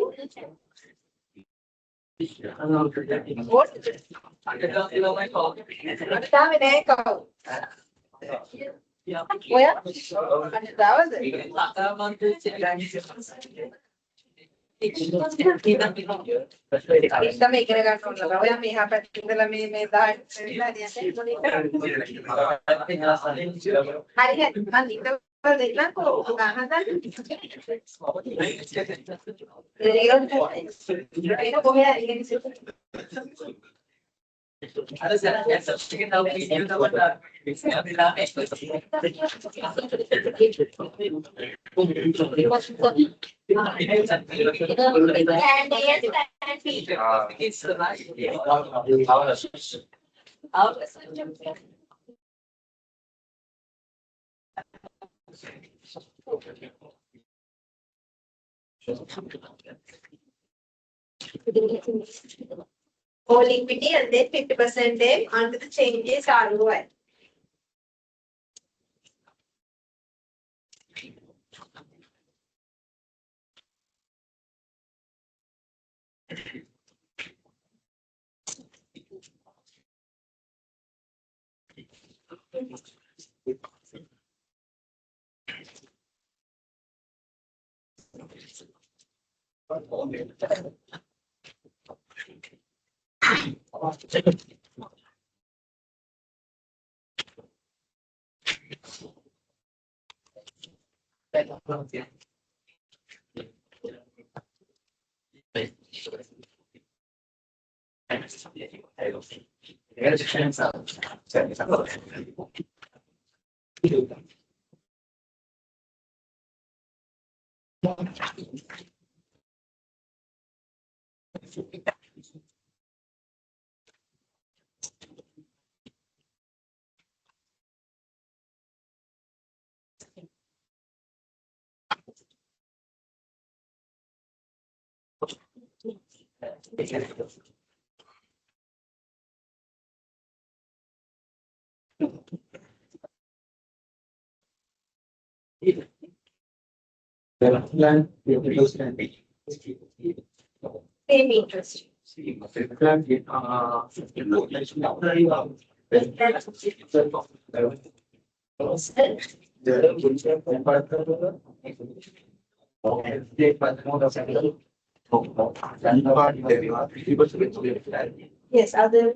What? Tama na ikaw. Where? Ano tawag? Ito may ginagawa na ba? May hapat nila may bahat. Harihan, mandito. Lang ko, unahan na. Whole equity and then 50% under the changes ROI. Same interest. Yes, other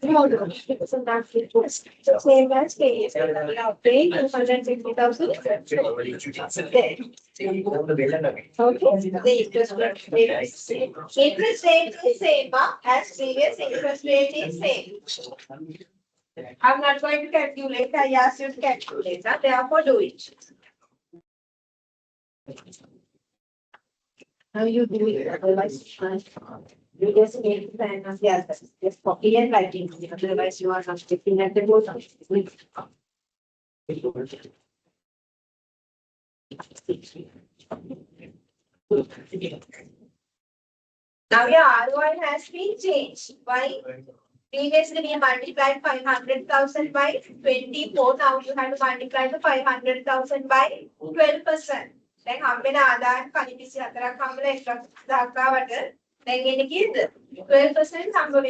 so that's it. So same as K. Now pay 260,000. Okay. The interest rate is same as previous interest rate is same. I'm not going to calculate. I asked you to calculate. Therefore, do it. How you do it? Otherwise, you just make the plan of the others. Just copy and writing. Otherwise, you are not sticking at the bottom. Now your ROI has been changed. Why? Previously we multiplied 500,000 by 24. Now you have to multiply the 500,000 by 12%. Then how many other quantities are there? How many extra then it is 12% number.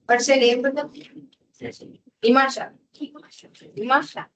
What's your name? Imasha. Imasha.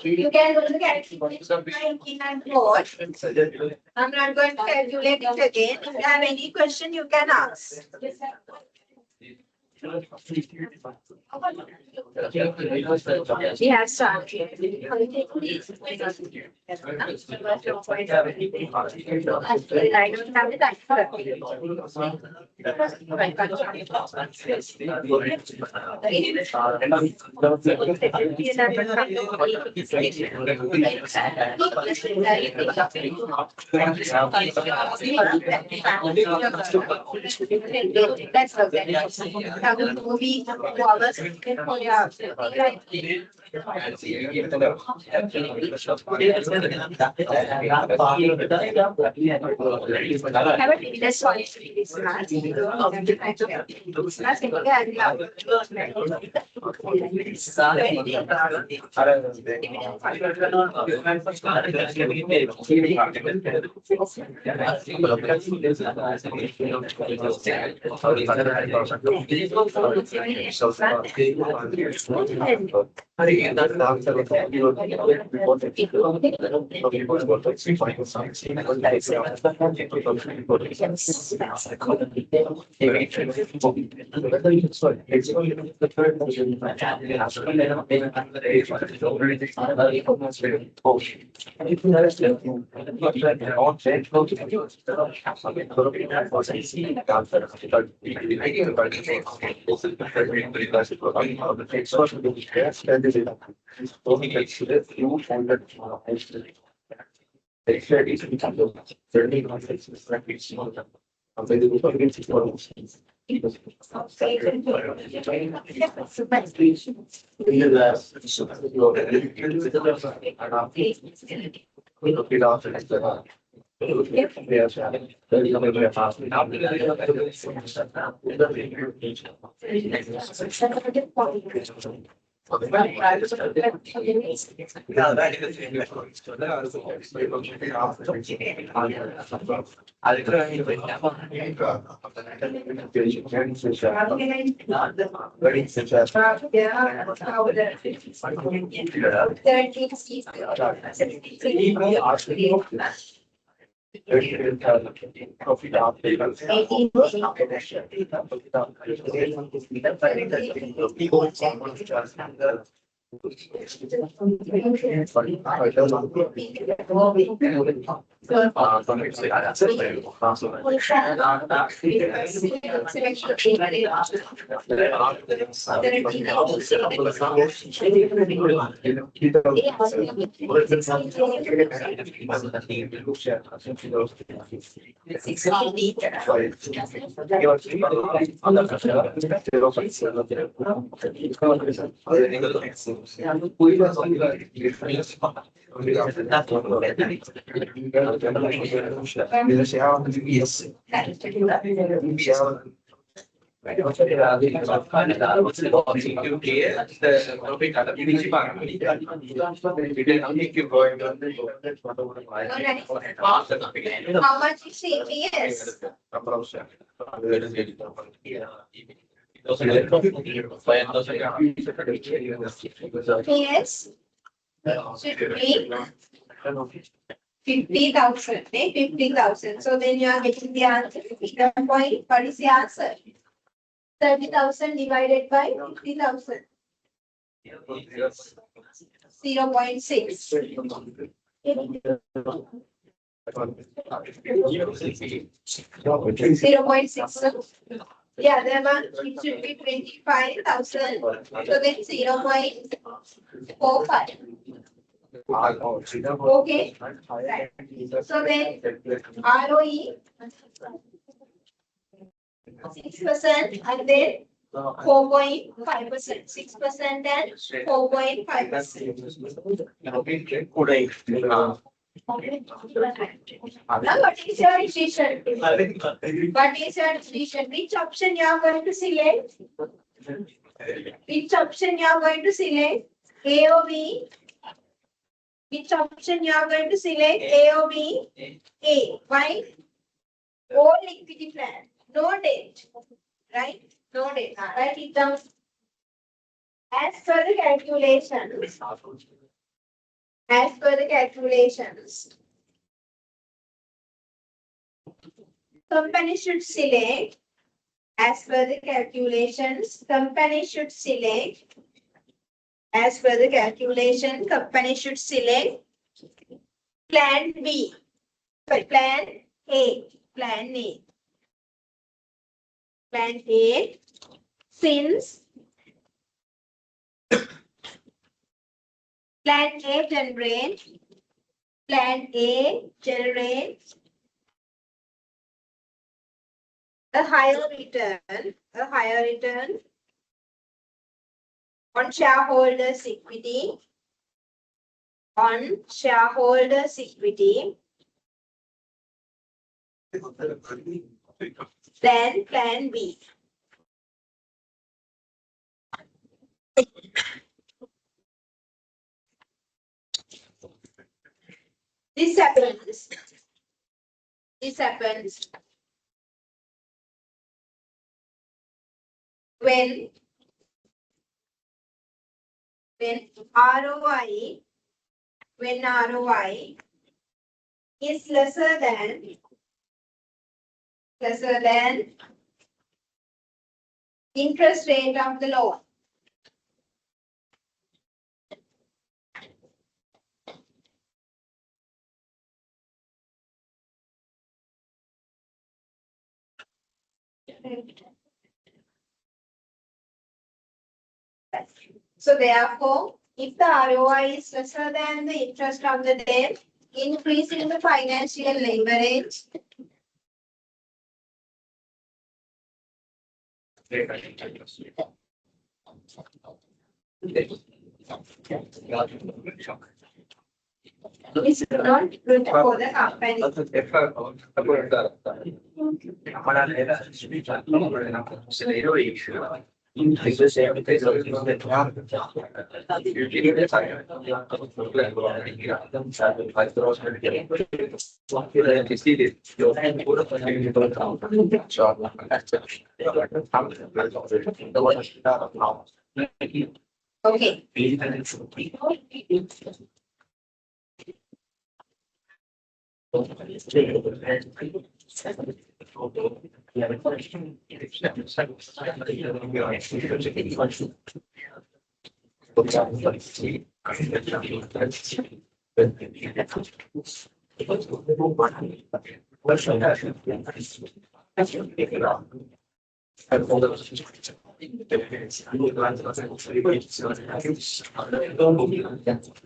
You can look at it and vote. I'm not going to calculate it again. If you have any question, you can ask. We have started. I don't have That's okay. Have a movie, dollars, for your right. Have a TV, that's why it's not. How much is CPS? Yes. 50,000, 50,000. So then you are getting the answer. The point, what is the answer? 30,000 divided by 50,000. 0.6. 0.6. Yeah, the amount it should be 25,000. So then 0.45. Okay. Right. So then ROE 6% and then 4.5%. 6% and 4.5%. Now what is your decision? What is your decision? Which option you are going to select? Which option you are going to select? A or B? Which option you are going to select? A or B? A. Why? All equity plan. No debt. Right? No debt. Now write it down. As per the calculations. As per the calculations. Company should select. As per the calculations. Company should select. As per the calculation, company should select plan B. Sorry, plan A. Plan A. Plan A. Since plan A generates a higher return on shareholders' equity, than plan B. This happens when ROI is lesser than interest rate of the loan. So therefore, if the ROI is lesser than the interest of the debt, increasing the financial leverage is not good for the company. Okay.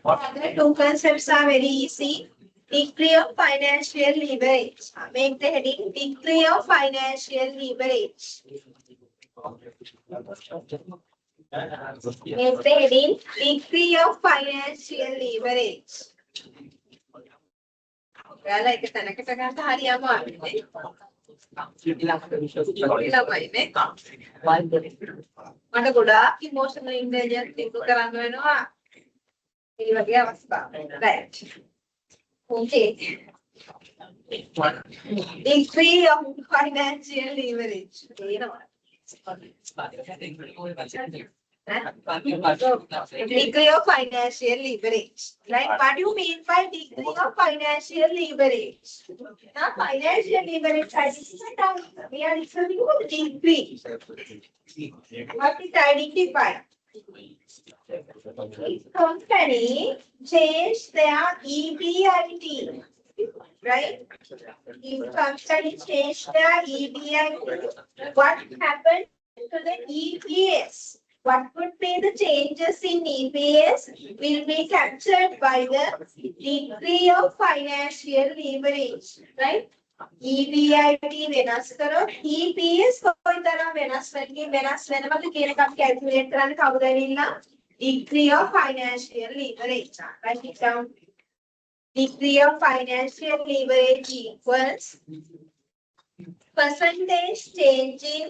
Other two concepts are very easy. Degree of financial leverage. Make the heading degree of financial leverage. Make the heading degree of financial leverage. Like a emotional intelligence right. Okay. Degree of financial leverage. Degree of financial leverage. Right? What do you mean by degree of financial leverage? Now, financial leverage, we are referring to degree. What is identified? If company change their EBIT, right? If company change their EBIT, what happened to the EPS? What would be the changes in EPS will be captured by the degree of financial leverage, right? EBIT වෙනස් කරොත් EPS කොයිතරම් වෙනස් වෙනවද කියන එක අපි calculate කරන්න කවුද ඇවිල්ලා degree of financial leverage. Write it down. Degree of financial leverage equals percentage change in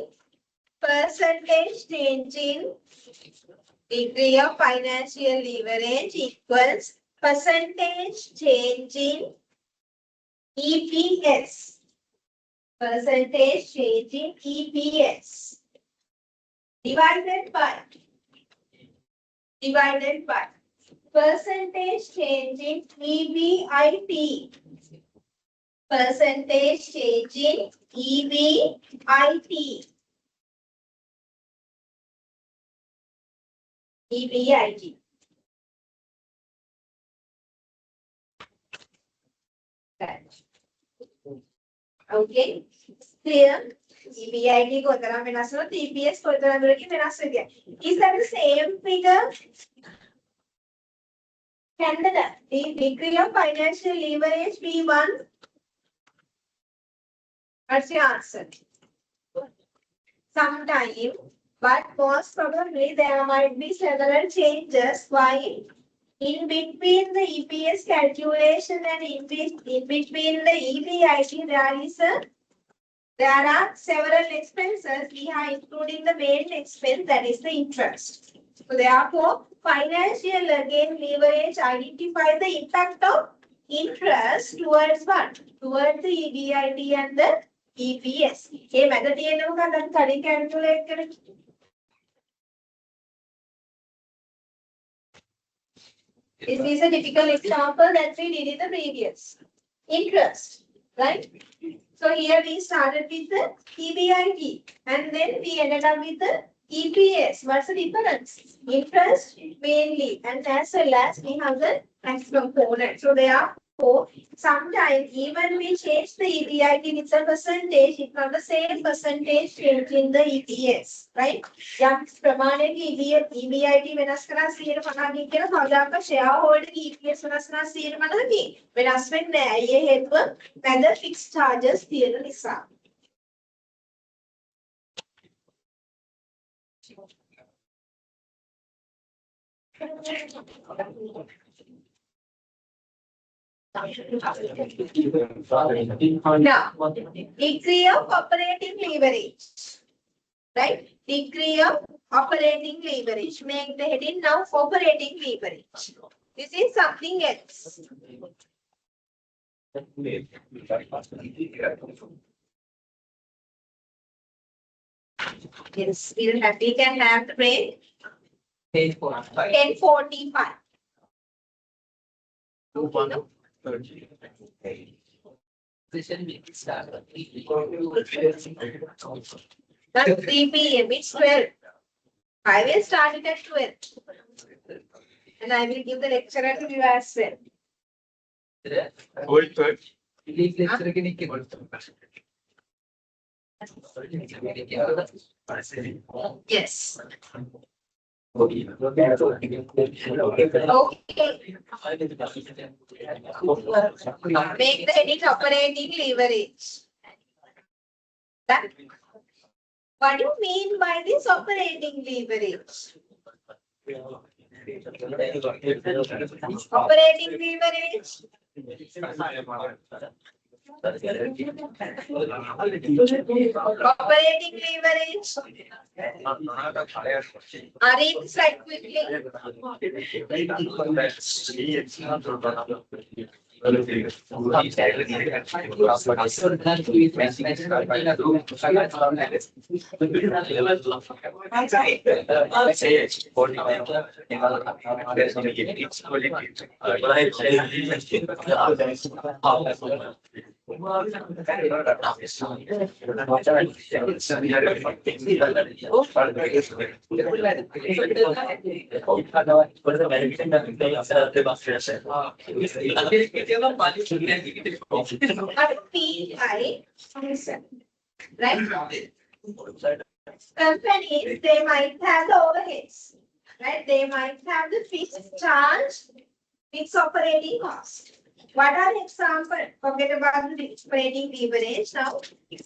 degree of financial leverage equals percentage change in EPS. Percentage change in EPS divided by percentage change in EBIT. Percentage change in EBIT. EBIT. Okay. Clear? EBIT කොතරම් වෙනස් වෙනවද? EPS කොතරම් දුරකින් වෙනස් වෙද? Is that the same figure? Can the degree of financial leverage be 1? What's your answer? Sometime, but most probably there might be several changes. Why? In between the EPS calculation and in between the EBIT, there are several expenses. We are including the main expense, that is the interest. So therefore, financial again leverage identify the impact of interest towards what? Towards the EBIT and the EPS. Okay, method calculate. This is a typical example that we did in the previous. Interest, right? So here we started with the EBIT and then we ended up with the EPS. What's the difference? Interest mainly, and as well as we have the tax component. So therefore, sometimes even we change the EBIT with a percentage, it's not the same percentage change in the EPS, right? යම් ප්‍රමාණයක EBIT වෙනස් කරලා 150 කියන සාධාරණ shareholder EPS වෙනස් කරලා 150 වෙනස් වෙන්නේ නැහැ. ඒ හේතුව මැද fixed charges තියෙන නිසා. Now, degree of operating leverage, right? Degree of operating leverage. Make the heading now operating leverage. This is something else. Yes, we can have the break. 10:45. That's 3 p.m. It's 12. I will start it at 12. And I will give the lecturer to you as well. Yes. Okay. Make the heading operating leverage. That, what do you mean by this operating leverage? Operating leverage. Operating leverage. Read the slide quickly. But PI, right? Companies, they might have the overheads, right? They might have the fixed charge, fixed operating cost. What are the examples? Forget about the operating leverage now.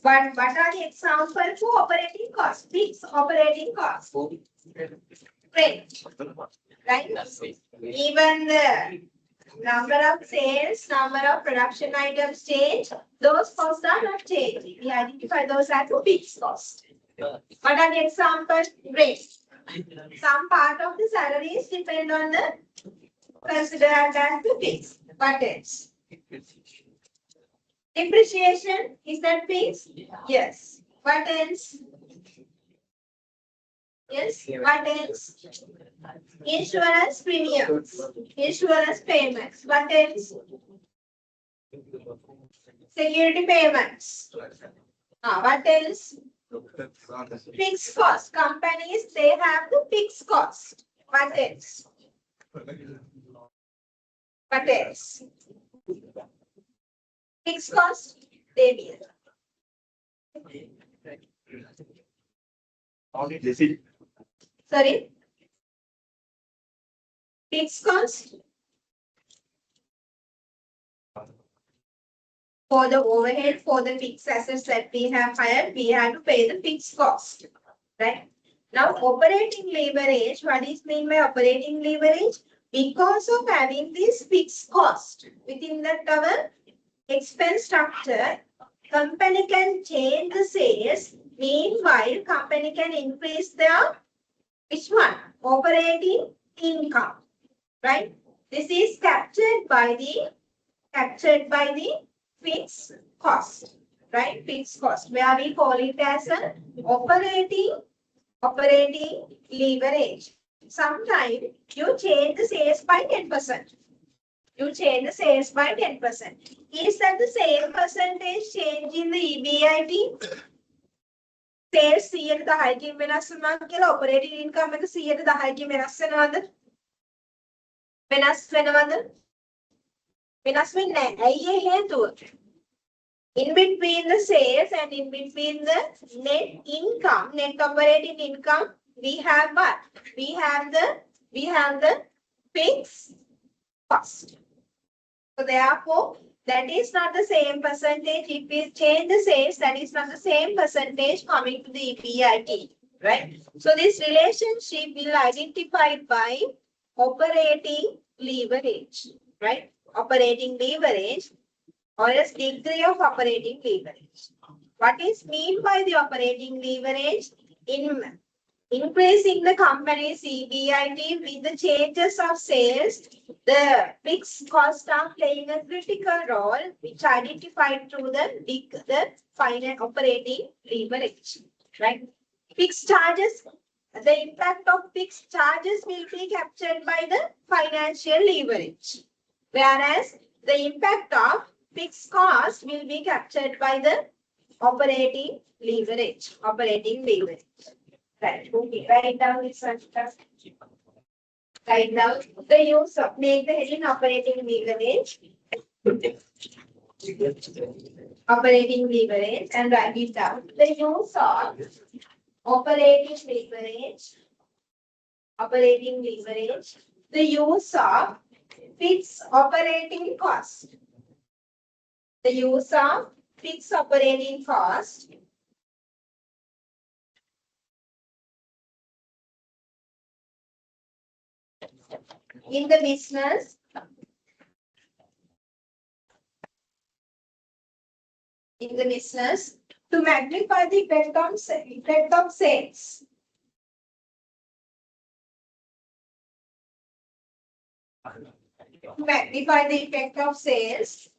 But what are the examples for operating cost? Fixed operating cost. Rent, right? Even the number of sales, number of production items change, those costs are not changing. We identify those as fixed costs. What are the examples? Rent. Some part of the salaries depend on the considered as the fixed. What else? Depreciation, is that fixed? Yes. What else? Yes. What else? Insurance premiums, insurance payments. What else? Security payments. What else? Fixed cost. Companies, they have the fixed cost. What else? What else? Fixed cost, they will. Sorry? Fixed cost? For the overhead, for the fixed assets that we have hired, we have to pay the fixed cost. Right? Now, operating leverage, what is meant by operating leverage? Because of having this fixed cost within that our expense structure, company can change the sales. Meanwhile, company can increase their which one? Operating income. Right? This is captured by the fixed cost. Right? Fixed cost. Where we call it as an operating leverage. Sometimes you change the sales by 10%. You change the sales by 10%. Is that the same percentage change in the EBIT? Sales 100කින් වෙනස් වුණා කියලා operating income එක 110කින් වෙනස් වෙනවද? වෙනස් වෙනවද? වෙනස් වෙන්නේ නැහැ. ඇයි ඒ හේතුව? In between the sales and in between the net income, net operating income, we have what? We have the fixed cost. So therefore, that is not the same percentage. If we change the sales, that is not the same percentage coming to the EBIT, right? So this relationship will identify by operating leverage, right? Operating leverage or else degree of operating leverage. What is mean by the operating leverage? In increasing the company's EBIT with the changes of sales, the fixed costs are playing a critical role, which identified through the finance operating leverage, right? Fixed charges, the impact of fixed charges will be captured by the financial leverage, whereas the impact of fixed cost will be captured by the operating leverage. Right. Okay. Write down this one. Write down the use of make the heading operating leverage. Operating leverage and write it down. The use of operating leverage. Operating leverage. The use of fixed operating cost. The use of fixed operating cost. In the business, to magnify the effect of sales. To magnify the effect of sales.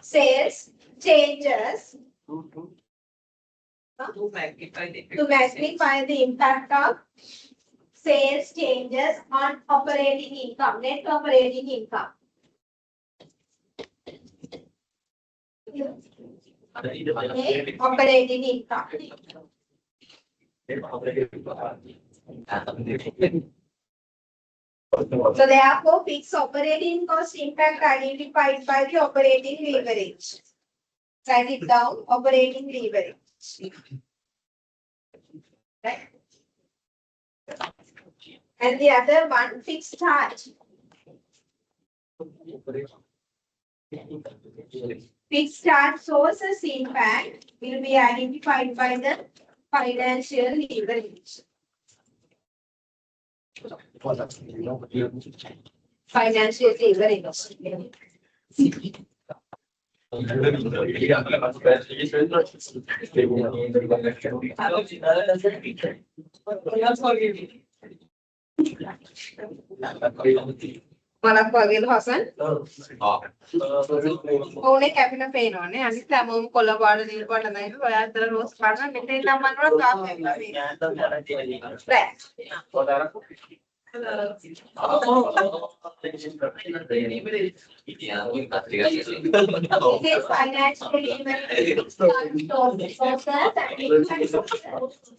Sales changes. To magnify the impact of sales changes on operating income, net operating income. Operating income. So therefore, fixed operating cost impact identified by the operating leverage. Write it down, operating leverage. Right? And the other one, fixed charge. Fixed charge sources impact will be identified by the financial leverage. Financial leverage. Malapagil Hassan. Only capital pain on it, and it's a mom collaborator in part and I had the rose partner, maintain a man or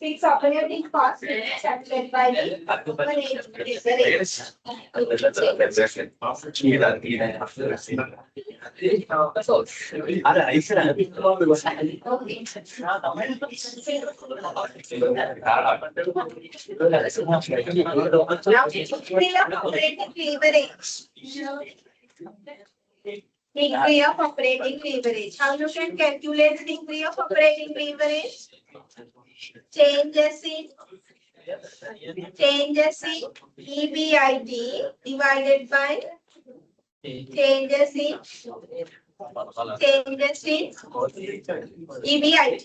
fixed operating costs accepted by the operating leverage. Degree of operating leverage. Degree of operating leverage. How you can calculate the degree of operating leverage? Changes in EBIT divided by changes in EBIT.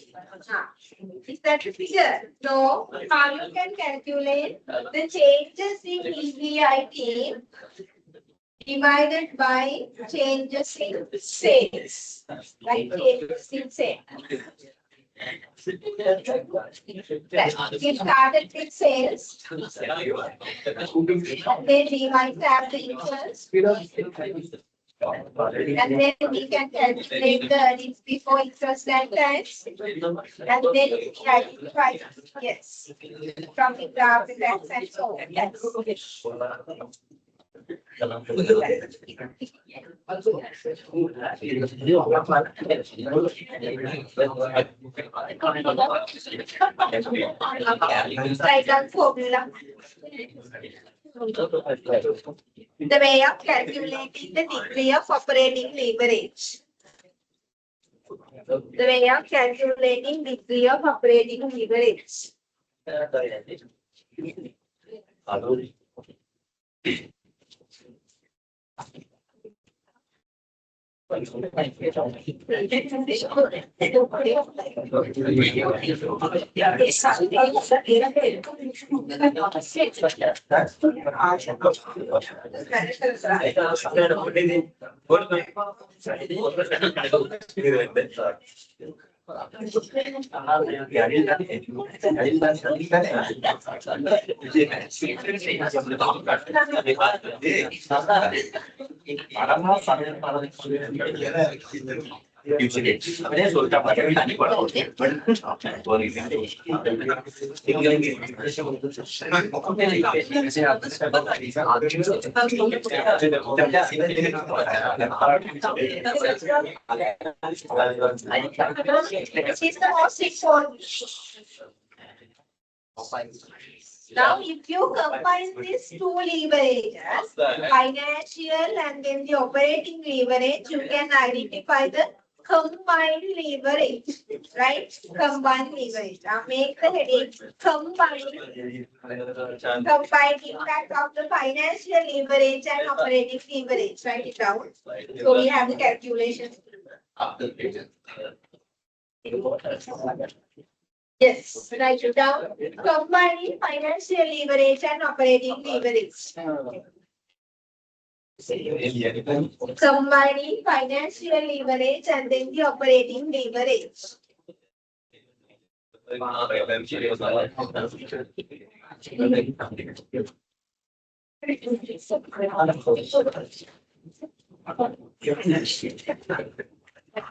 Is that figure? No. How you can calculate the changes in EBIT divided by changes in sales? Like changes in sales. We started with sales. Then we might have the interest. And then we can calculate the earnings before interest and tax. And then we identify, yes, from the graph, the tax and so on. Yes. Write down formula. The way of calculating the degree of operating leverage. The way of calculating degree of operating leverage. This is the most important. Now, if you combine these two leverages, financial and then the operating leverage, you can identify the combined leverage, right? Combined leverage. Now, make the heading combined impact of the financial leverage and operating leverage. Write it down. So we have the calculation. Yes, write it down. Combining financial leverage and operating leverage. Combining financial leverage and then the operating leverage.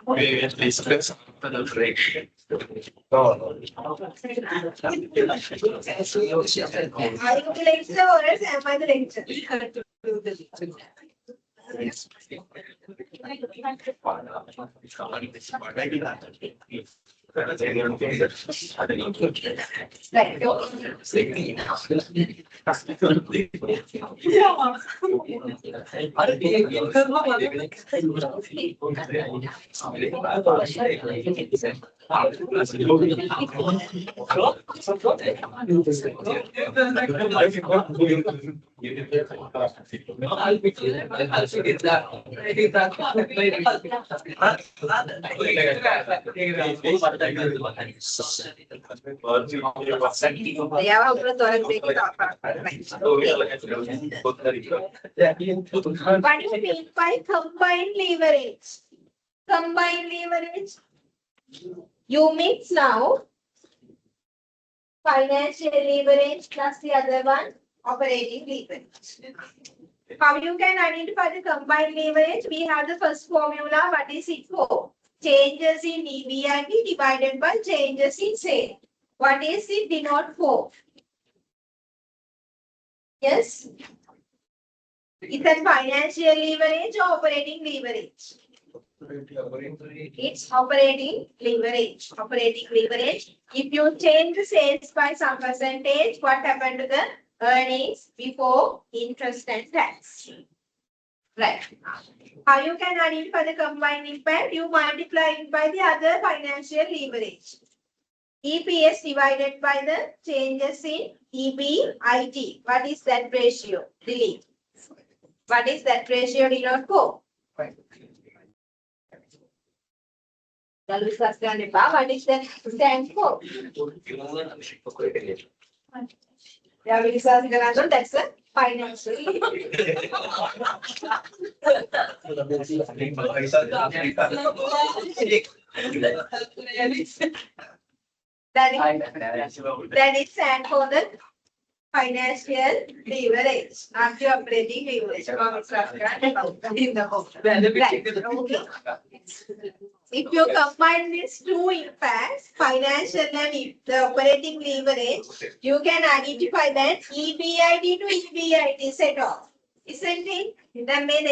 Are you the lecturer or else am I the lecturer? Right. Yeah, I'm going to take it off. What do you mean by combined leverage? Combined leverage. You mix now financial leverage plus the other one operating leverage. How you can identify the combined leverage? We have the first formula. What is it for? Changes in EBIT divided by changes in sales. What is it denote for? Yes? It's a financial leverage or operating leverage? It's operating leverage. Operating leverage. If you change the sales by some percentage, what happened to the earnings before interest and tax? Right. How you can identify the combined impact? You multiply it by the other financial leverage. EPS divided by the changes in EBIT. What is that ratio? Delete. What is that ratio denote for? What is that stand for? That's a financial. That is stand for the financial leverage, not the operating leverage. If you combine these two impacts, financial and the operating leverage, you can identify that EBIT to EBIT set off. Isn't it? Then if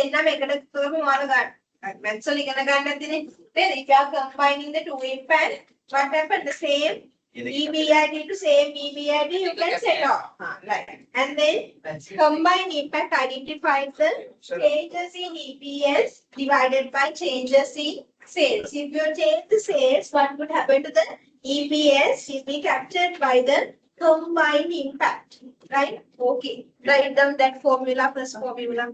you are combining the two impacts, what happened? The same EBIT to same EBIT, you can set off. Right. And then combined impact identifies the changes in EPS divided by changes in sales. If you change the sales, what would happen to the EPS? Will be captured by the combined impact. Right? Okay. Write down that formula plus formula.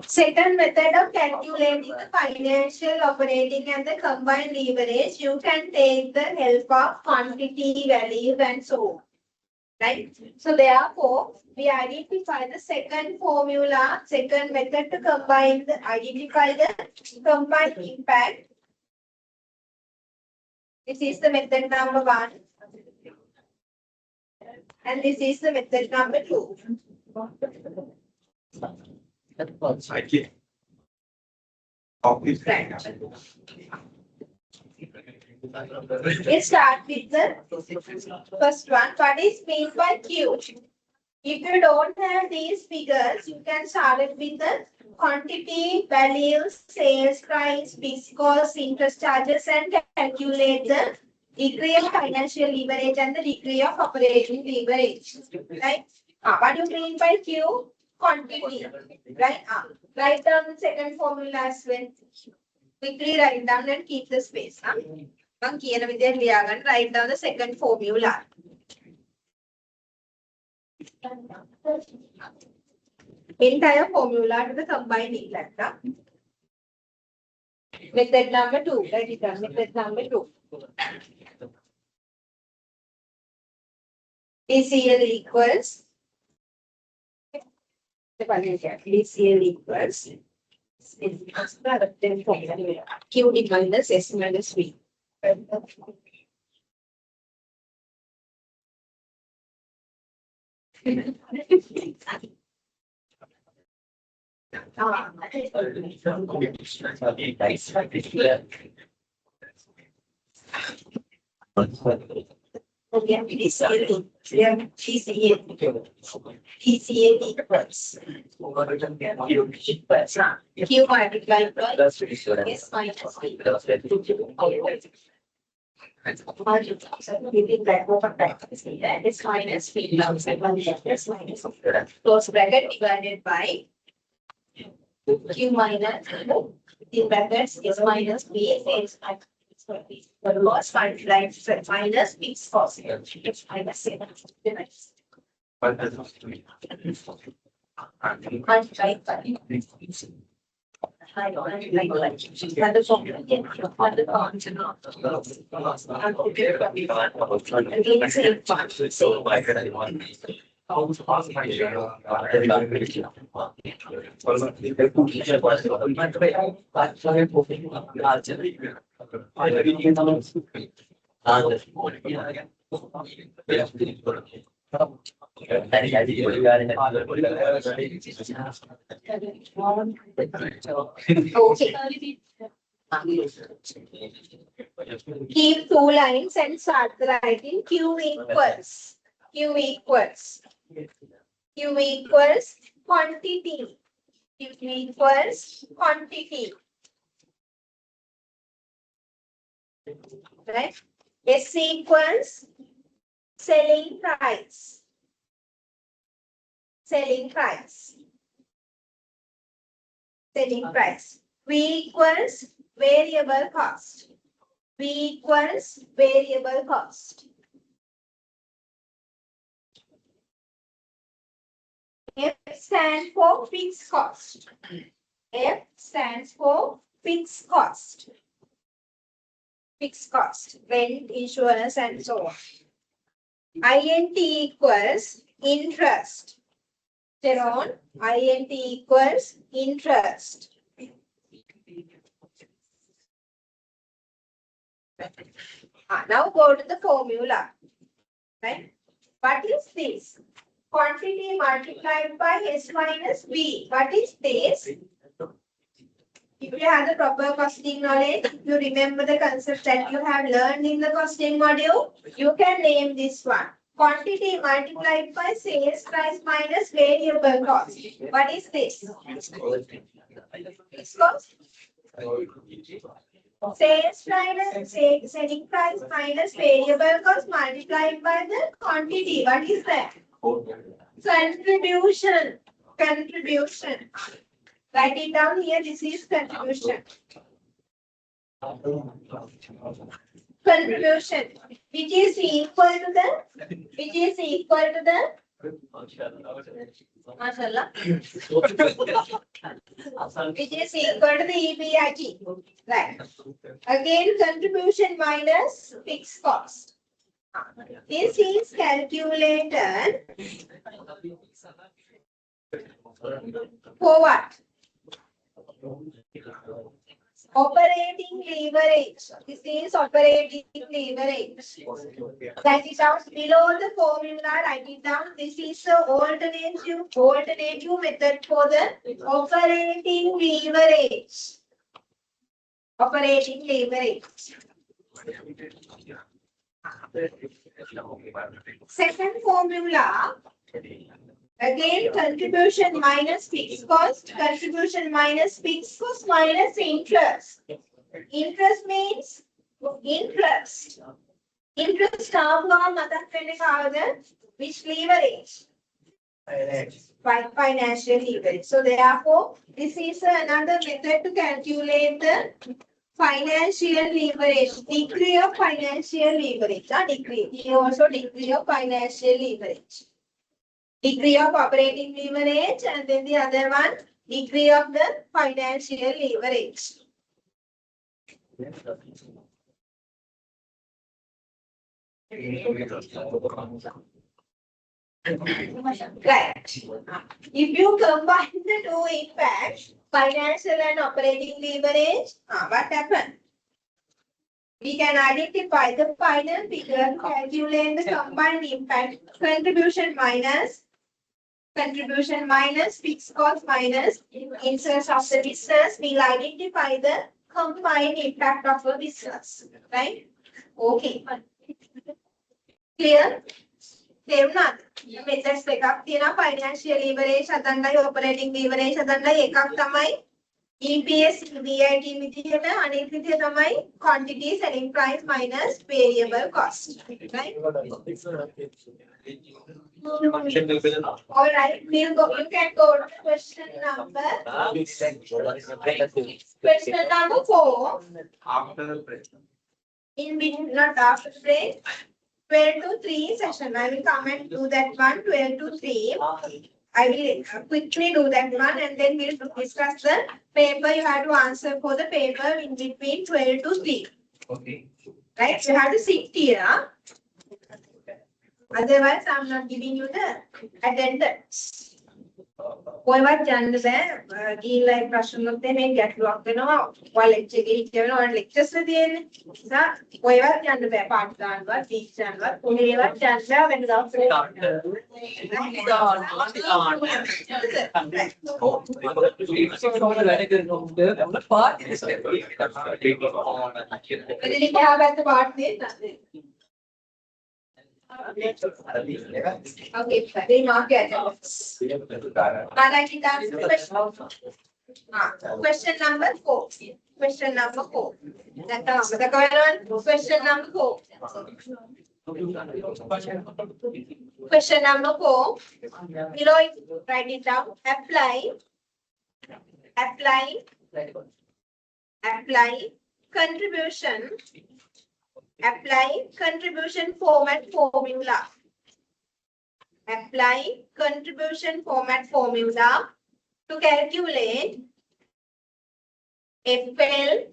Second method of calculating the financial, operating and the combined leverage, you can take the help of quantity, values and so on. Right? So therefore, we identify the second formula, second method to identify the combined impact. This is the method number 1. And this is the method number 2. Right. Let's start with the first one. What is meant by Q? If you don't have these figures, you can start it with the quantity, values, sales price, fixed costs, interest charges, and calculate the degree of financial leverage and the degree of operating leverage. Right? What do you mean by Q? Quantity. Right? Write down the second formula as well. Quickly write down and keep the space. Write down the second formula. Entire formula to the combined Lanka. Method number 2. Write it down. Method number 2. BCL equals. BCL equals. QD minus S minus V. PCA equals Q multiplied by S minus V. S minus V S minus close bracket divided by Q minus in brackets S minus V is loss multiplied minus fixed cost minus 7. Multiplied by I don't like the formula Keep two lines and start writing Q equals quantity. Q equals quantity. Right? S equals selling price. Selling price. V equals variable cost. V equals variable cost. F stands for fixed cost. F stands for fixed cost. Fixed cost, rent, insurance, and so on. INT equals interest. Thereon, INT equals interest. Now go to the formula. Right? What is this? Quantity multiplied by S minus V. What is this? If you have the proper costing knowledge, if you remember the concept that you have learned in the costing module, you can name this one. Quantity multiplied by sales price minus variable cost. What is this? Fixed cost. Sales price, selling price minus variable cost multiplied by the quantity. What is that? Contribution. Write it down here. This is contribution. Contribution, which is equal to the Mashallah. Which is equal to the EBIT. Right. Again, contribution minus fixed cost. This is calculated for what? Operating leverage. This is operating leverage. Write it down below the formula. Write it down. This is the alternative method for the operating leverage. operating leverage. Second formula, again contribution minus fixed cost, contribution minus fixed cost minus interest. Interest means interest. Interest which leverage? Financial leverage. So therefore, this is another method to calculate the financial leverage, degree of financial leverage. Degree. Here also degree of financial leverage. Degree of operating leverage, and then the other one, degree of the financial leverage. Right. If you combine the two impacts, financial and operating leverage, what happens? We can identify the final figure, calculate the combined impact, contribution minus fixed cost minus interest of the business. We'll identify the combined impact of a business. Right? Okay. Clear? Methods එකක් තියෙනවා financial leverage හදන්නයි operating leverage හදන්නයි එකක් තමයි EPS VAT විදිහට අනිත් විදිහ තමයි quantity selling price minus variable cost. Right? All right, we'll go. You can go to question number 4. After the break. In between, not after the break. 12 to 3 session. I will come and do that one. 12 to 3. I will quickly do that one, and then we'll discuss the paper. You have to answer for the paper in between 12 to 3. Okay. Right? You have to sit here. Otherwise, I'm not giving you the attendance. කොයිවත් යන්න බෑ ගිහිල්ලා ඒ ප්‍රශ්න වලට මේ ගැටලුවක් වෙනවා ඔයාලා lecture එකේ හිටියම ඔයාලා ලෙක්චර්ස් තියෙන්නේ නිසා කොයිවත් යන්න බෑ පාඩම් ගන්නවත් ටීචර් ගන්නවත් කොහේවත් යන්න බෑ වෙන දවසක Okay, we mark your attendance. Question number 4. Question number 4. Question number 4. Question number 4. Below it, write it down. Apply contribution. Apply contribution format formula. Apply contribution format formula to calculate FL,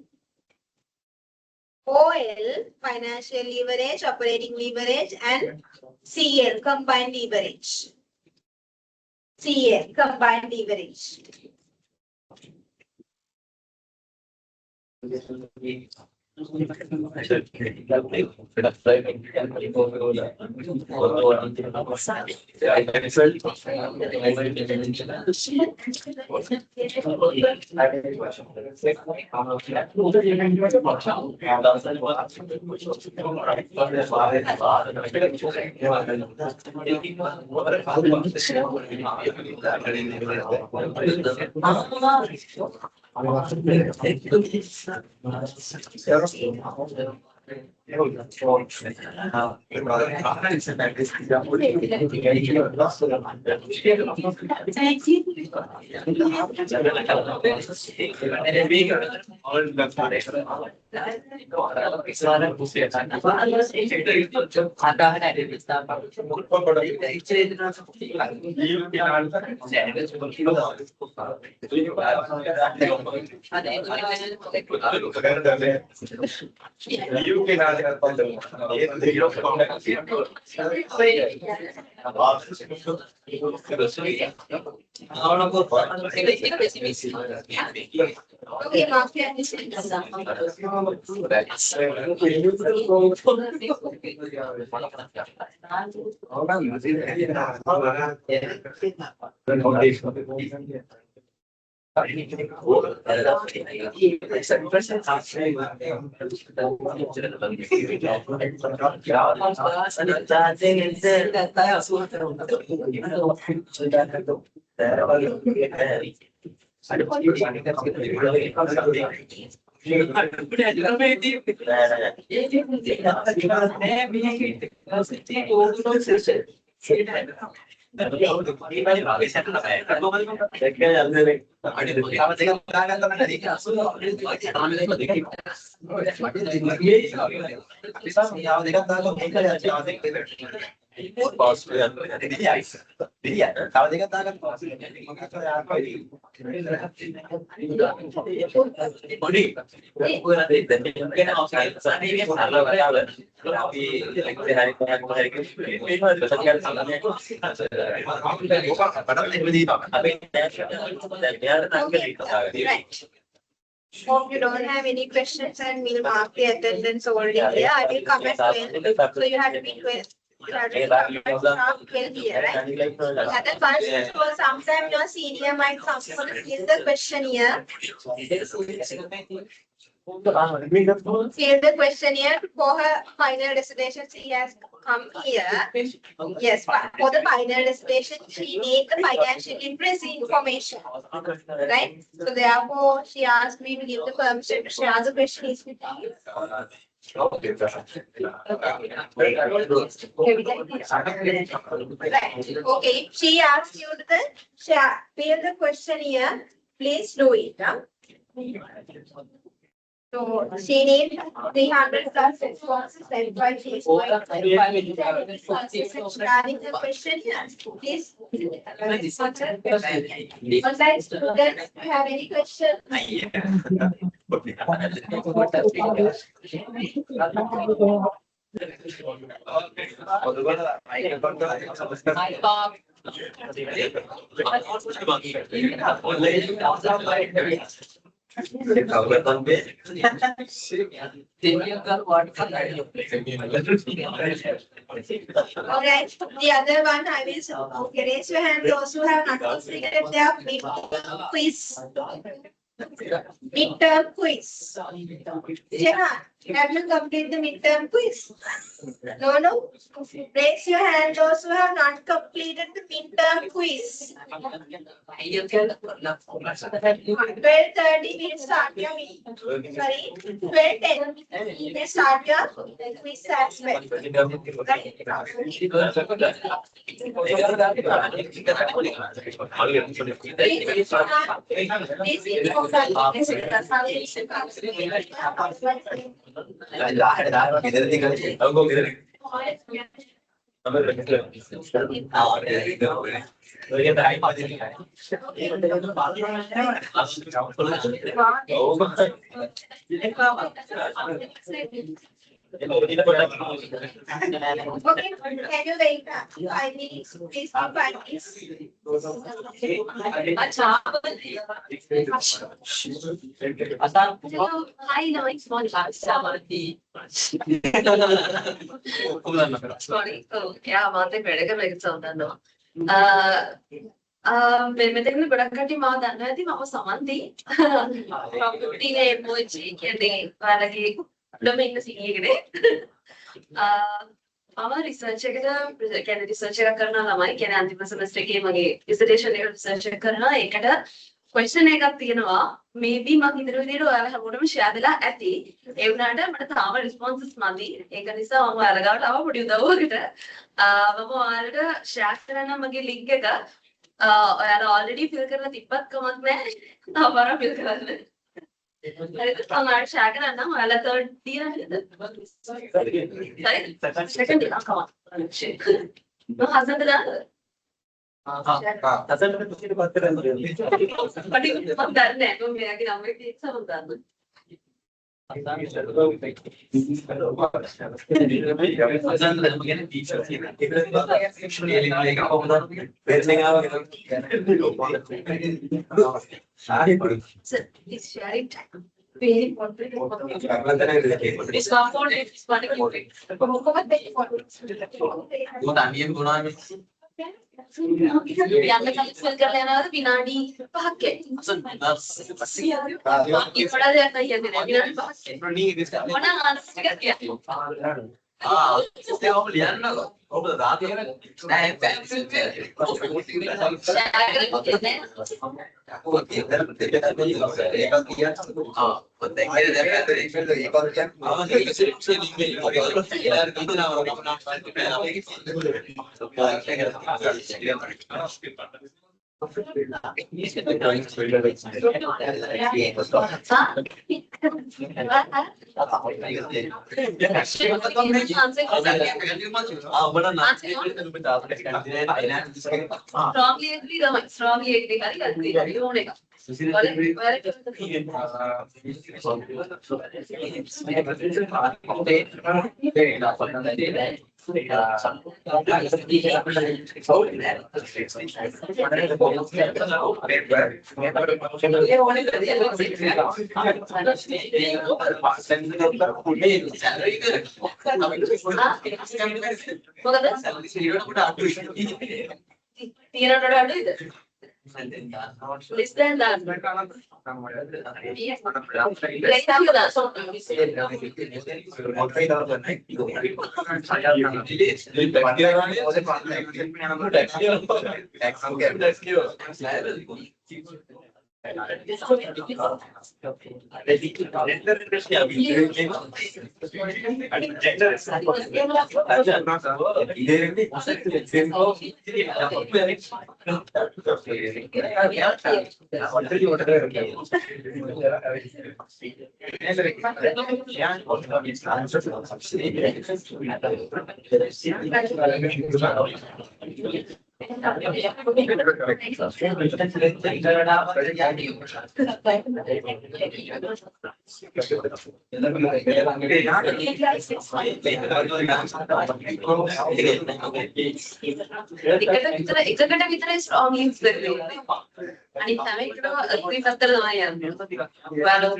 OL, financial leverage, operating leverage, and CL, combined leverage. CL, combined leverage. You can Okay, mark your attendance. Right. Hope you don't have any questions and we'll mark the attendance already here. I will come at 12. So you have to be 12. You have to be sharp 12 here, right? At the first, so sometime your senior might come for the questionnaire. Fill the questionnaire for her final destination. She has come here. Yes, but for the final destination, she needs the financial literacy information. Right? So therefore, she asked me to give the permission to share the questions with you. Right. Okay. She asked you to fill the questionnaire. Please do it. Huh? So she needs 300 plus responses. That's why she is going regarding the question. Please. Online students, do you have any questions? Okay, the other one I will raise your hand. Those who have not completed their quiz. Midterm quiz. Yeah, have you completed the midterm quiz? No. Raise your hand. Those who have not completed the midterm quiz. 12:30 we'll start your meeting. Sorry, 12:10 we start your quiz as well. Okay, can you wait 5 minutes? Please be 5 minutes. Hello, hi, no, it's not Samadhi. Sorry, yeah, I'm not a better like something. මෙතන ගොඩක් කටි මාව දන්නවා ඇති මම Samanthi property එමෝජි කියන්නේ ඔයාලගේ උඩම ඉන්න සීනියකනේ මම රිසර්ච් එකට කියන්නේ රිසර්ච් එකක් කරනවා ළමයි කියන්නේ අන්තිම සෙමස්ටර් එකේ මගේ ඩිසර්ටේෂන් එක රිසර්ච් එක කරනවා ඒකට ක්වෙස්චන් එකක් තියෙනවා මේබි මම හිතන විදිහට ඔයාලා හැමෝටම ෂෙයා වෙලා ඇති ඒ වුණාට මට තාම රිස්පොන්සස් මදි ඒක නිසා මම ඔයාලා ගාවට ආව පොඩි උදව්වකට මම ඔයාලට ෂෙයා කරන්න මගේ ලින්ක් එක ඔයාලා already fill කරලා තිබ්බත් කමක් නැහැ. තව පාරක් fill කරන්න. හරිද? ඔයාලා share කරන්න ඔයාලා third tier නේද? sorry. second tier come on. no Hasantha දාන්න. හසන්ත පිටිට පත් කරන්න. පටි මම දන්නේ නැහැ. මම මෙයාගේ නම්බර් එක ඉස්සරහ දාන්න. යන්න කලින් ස්පෙල් කරලා යනවාද විනාඩි 5ක් යයි. ඉතලා දෙයක් නැහැ කියන්නේ විනාඩි 5ක්. මොන ආන්සර් ටිකක් කියන්න. ඒ ඔබ ලියන්නකෝ. ඔබ දාතිය නෑ පැන්සිල් strongly agree තමයි strongly agree හරි ඕන එක. తీరనోడు అడుగుది లిస్ట్ అండ్ దాన్ లైక్ కదా సో එකට විතරයි strong links දෙන්නේ. අනිත් හැම එකටම agree පැත්තට තමයි යන්නේ. ඔයාලා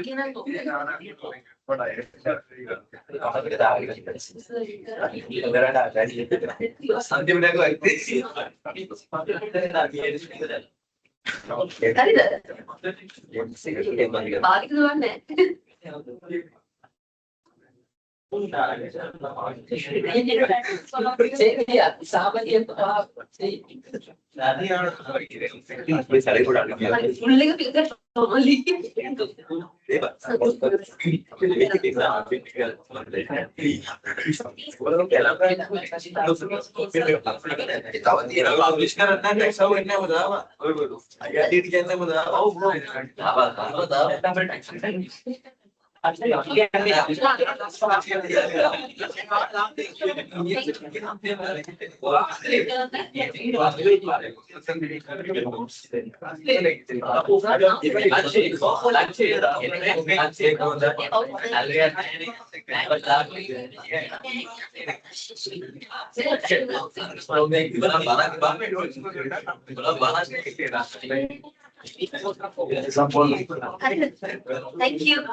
Thank you.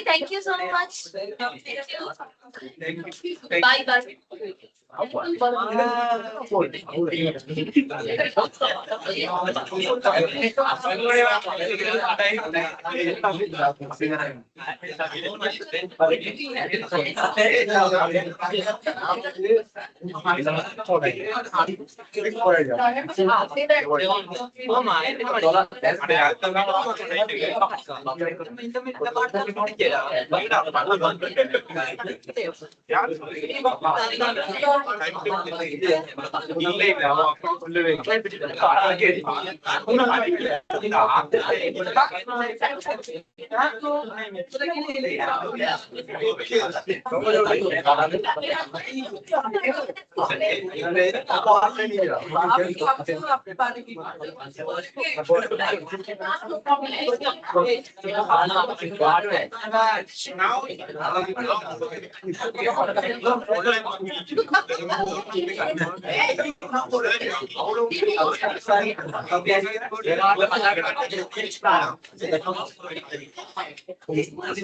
Thank you so much. Bye bye.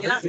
Now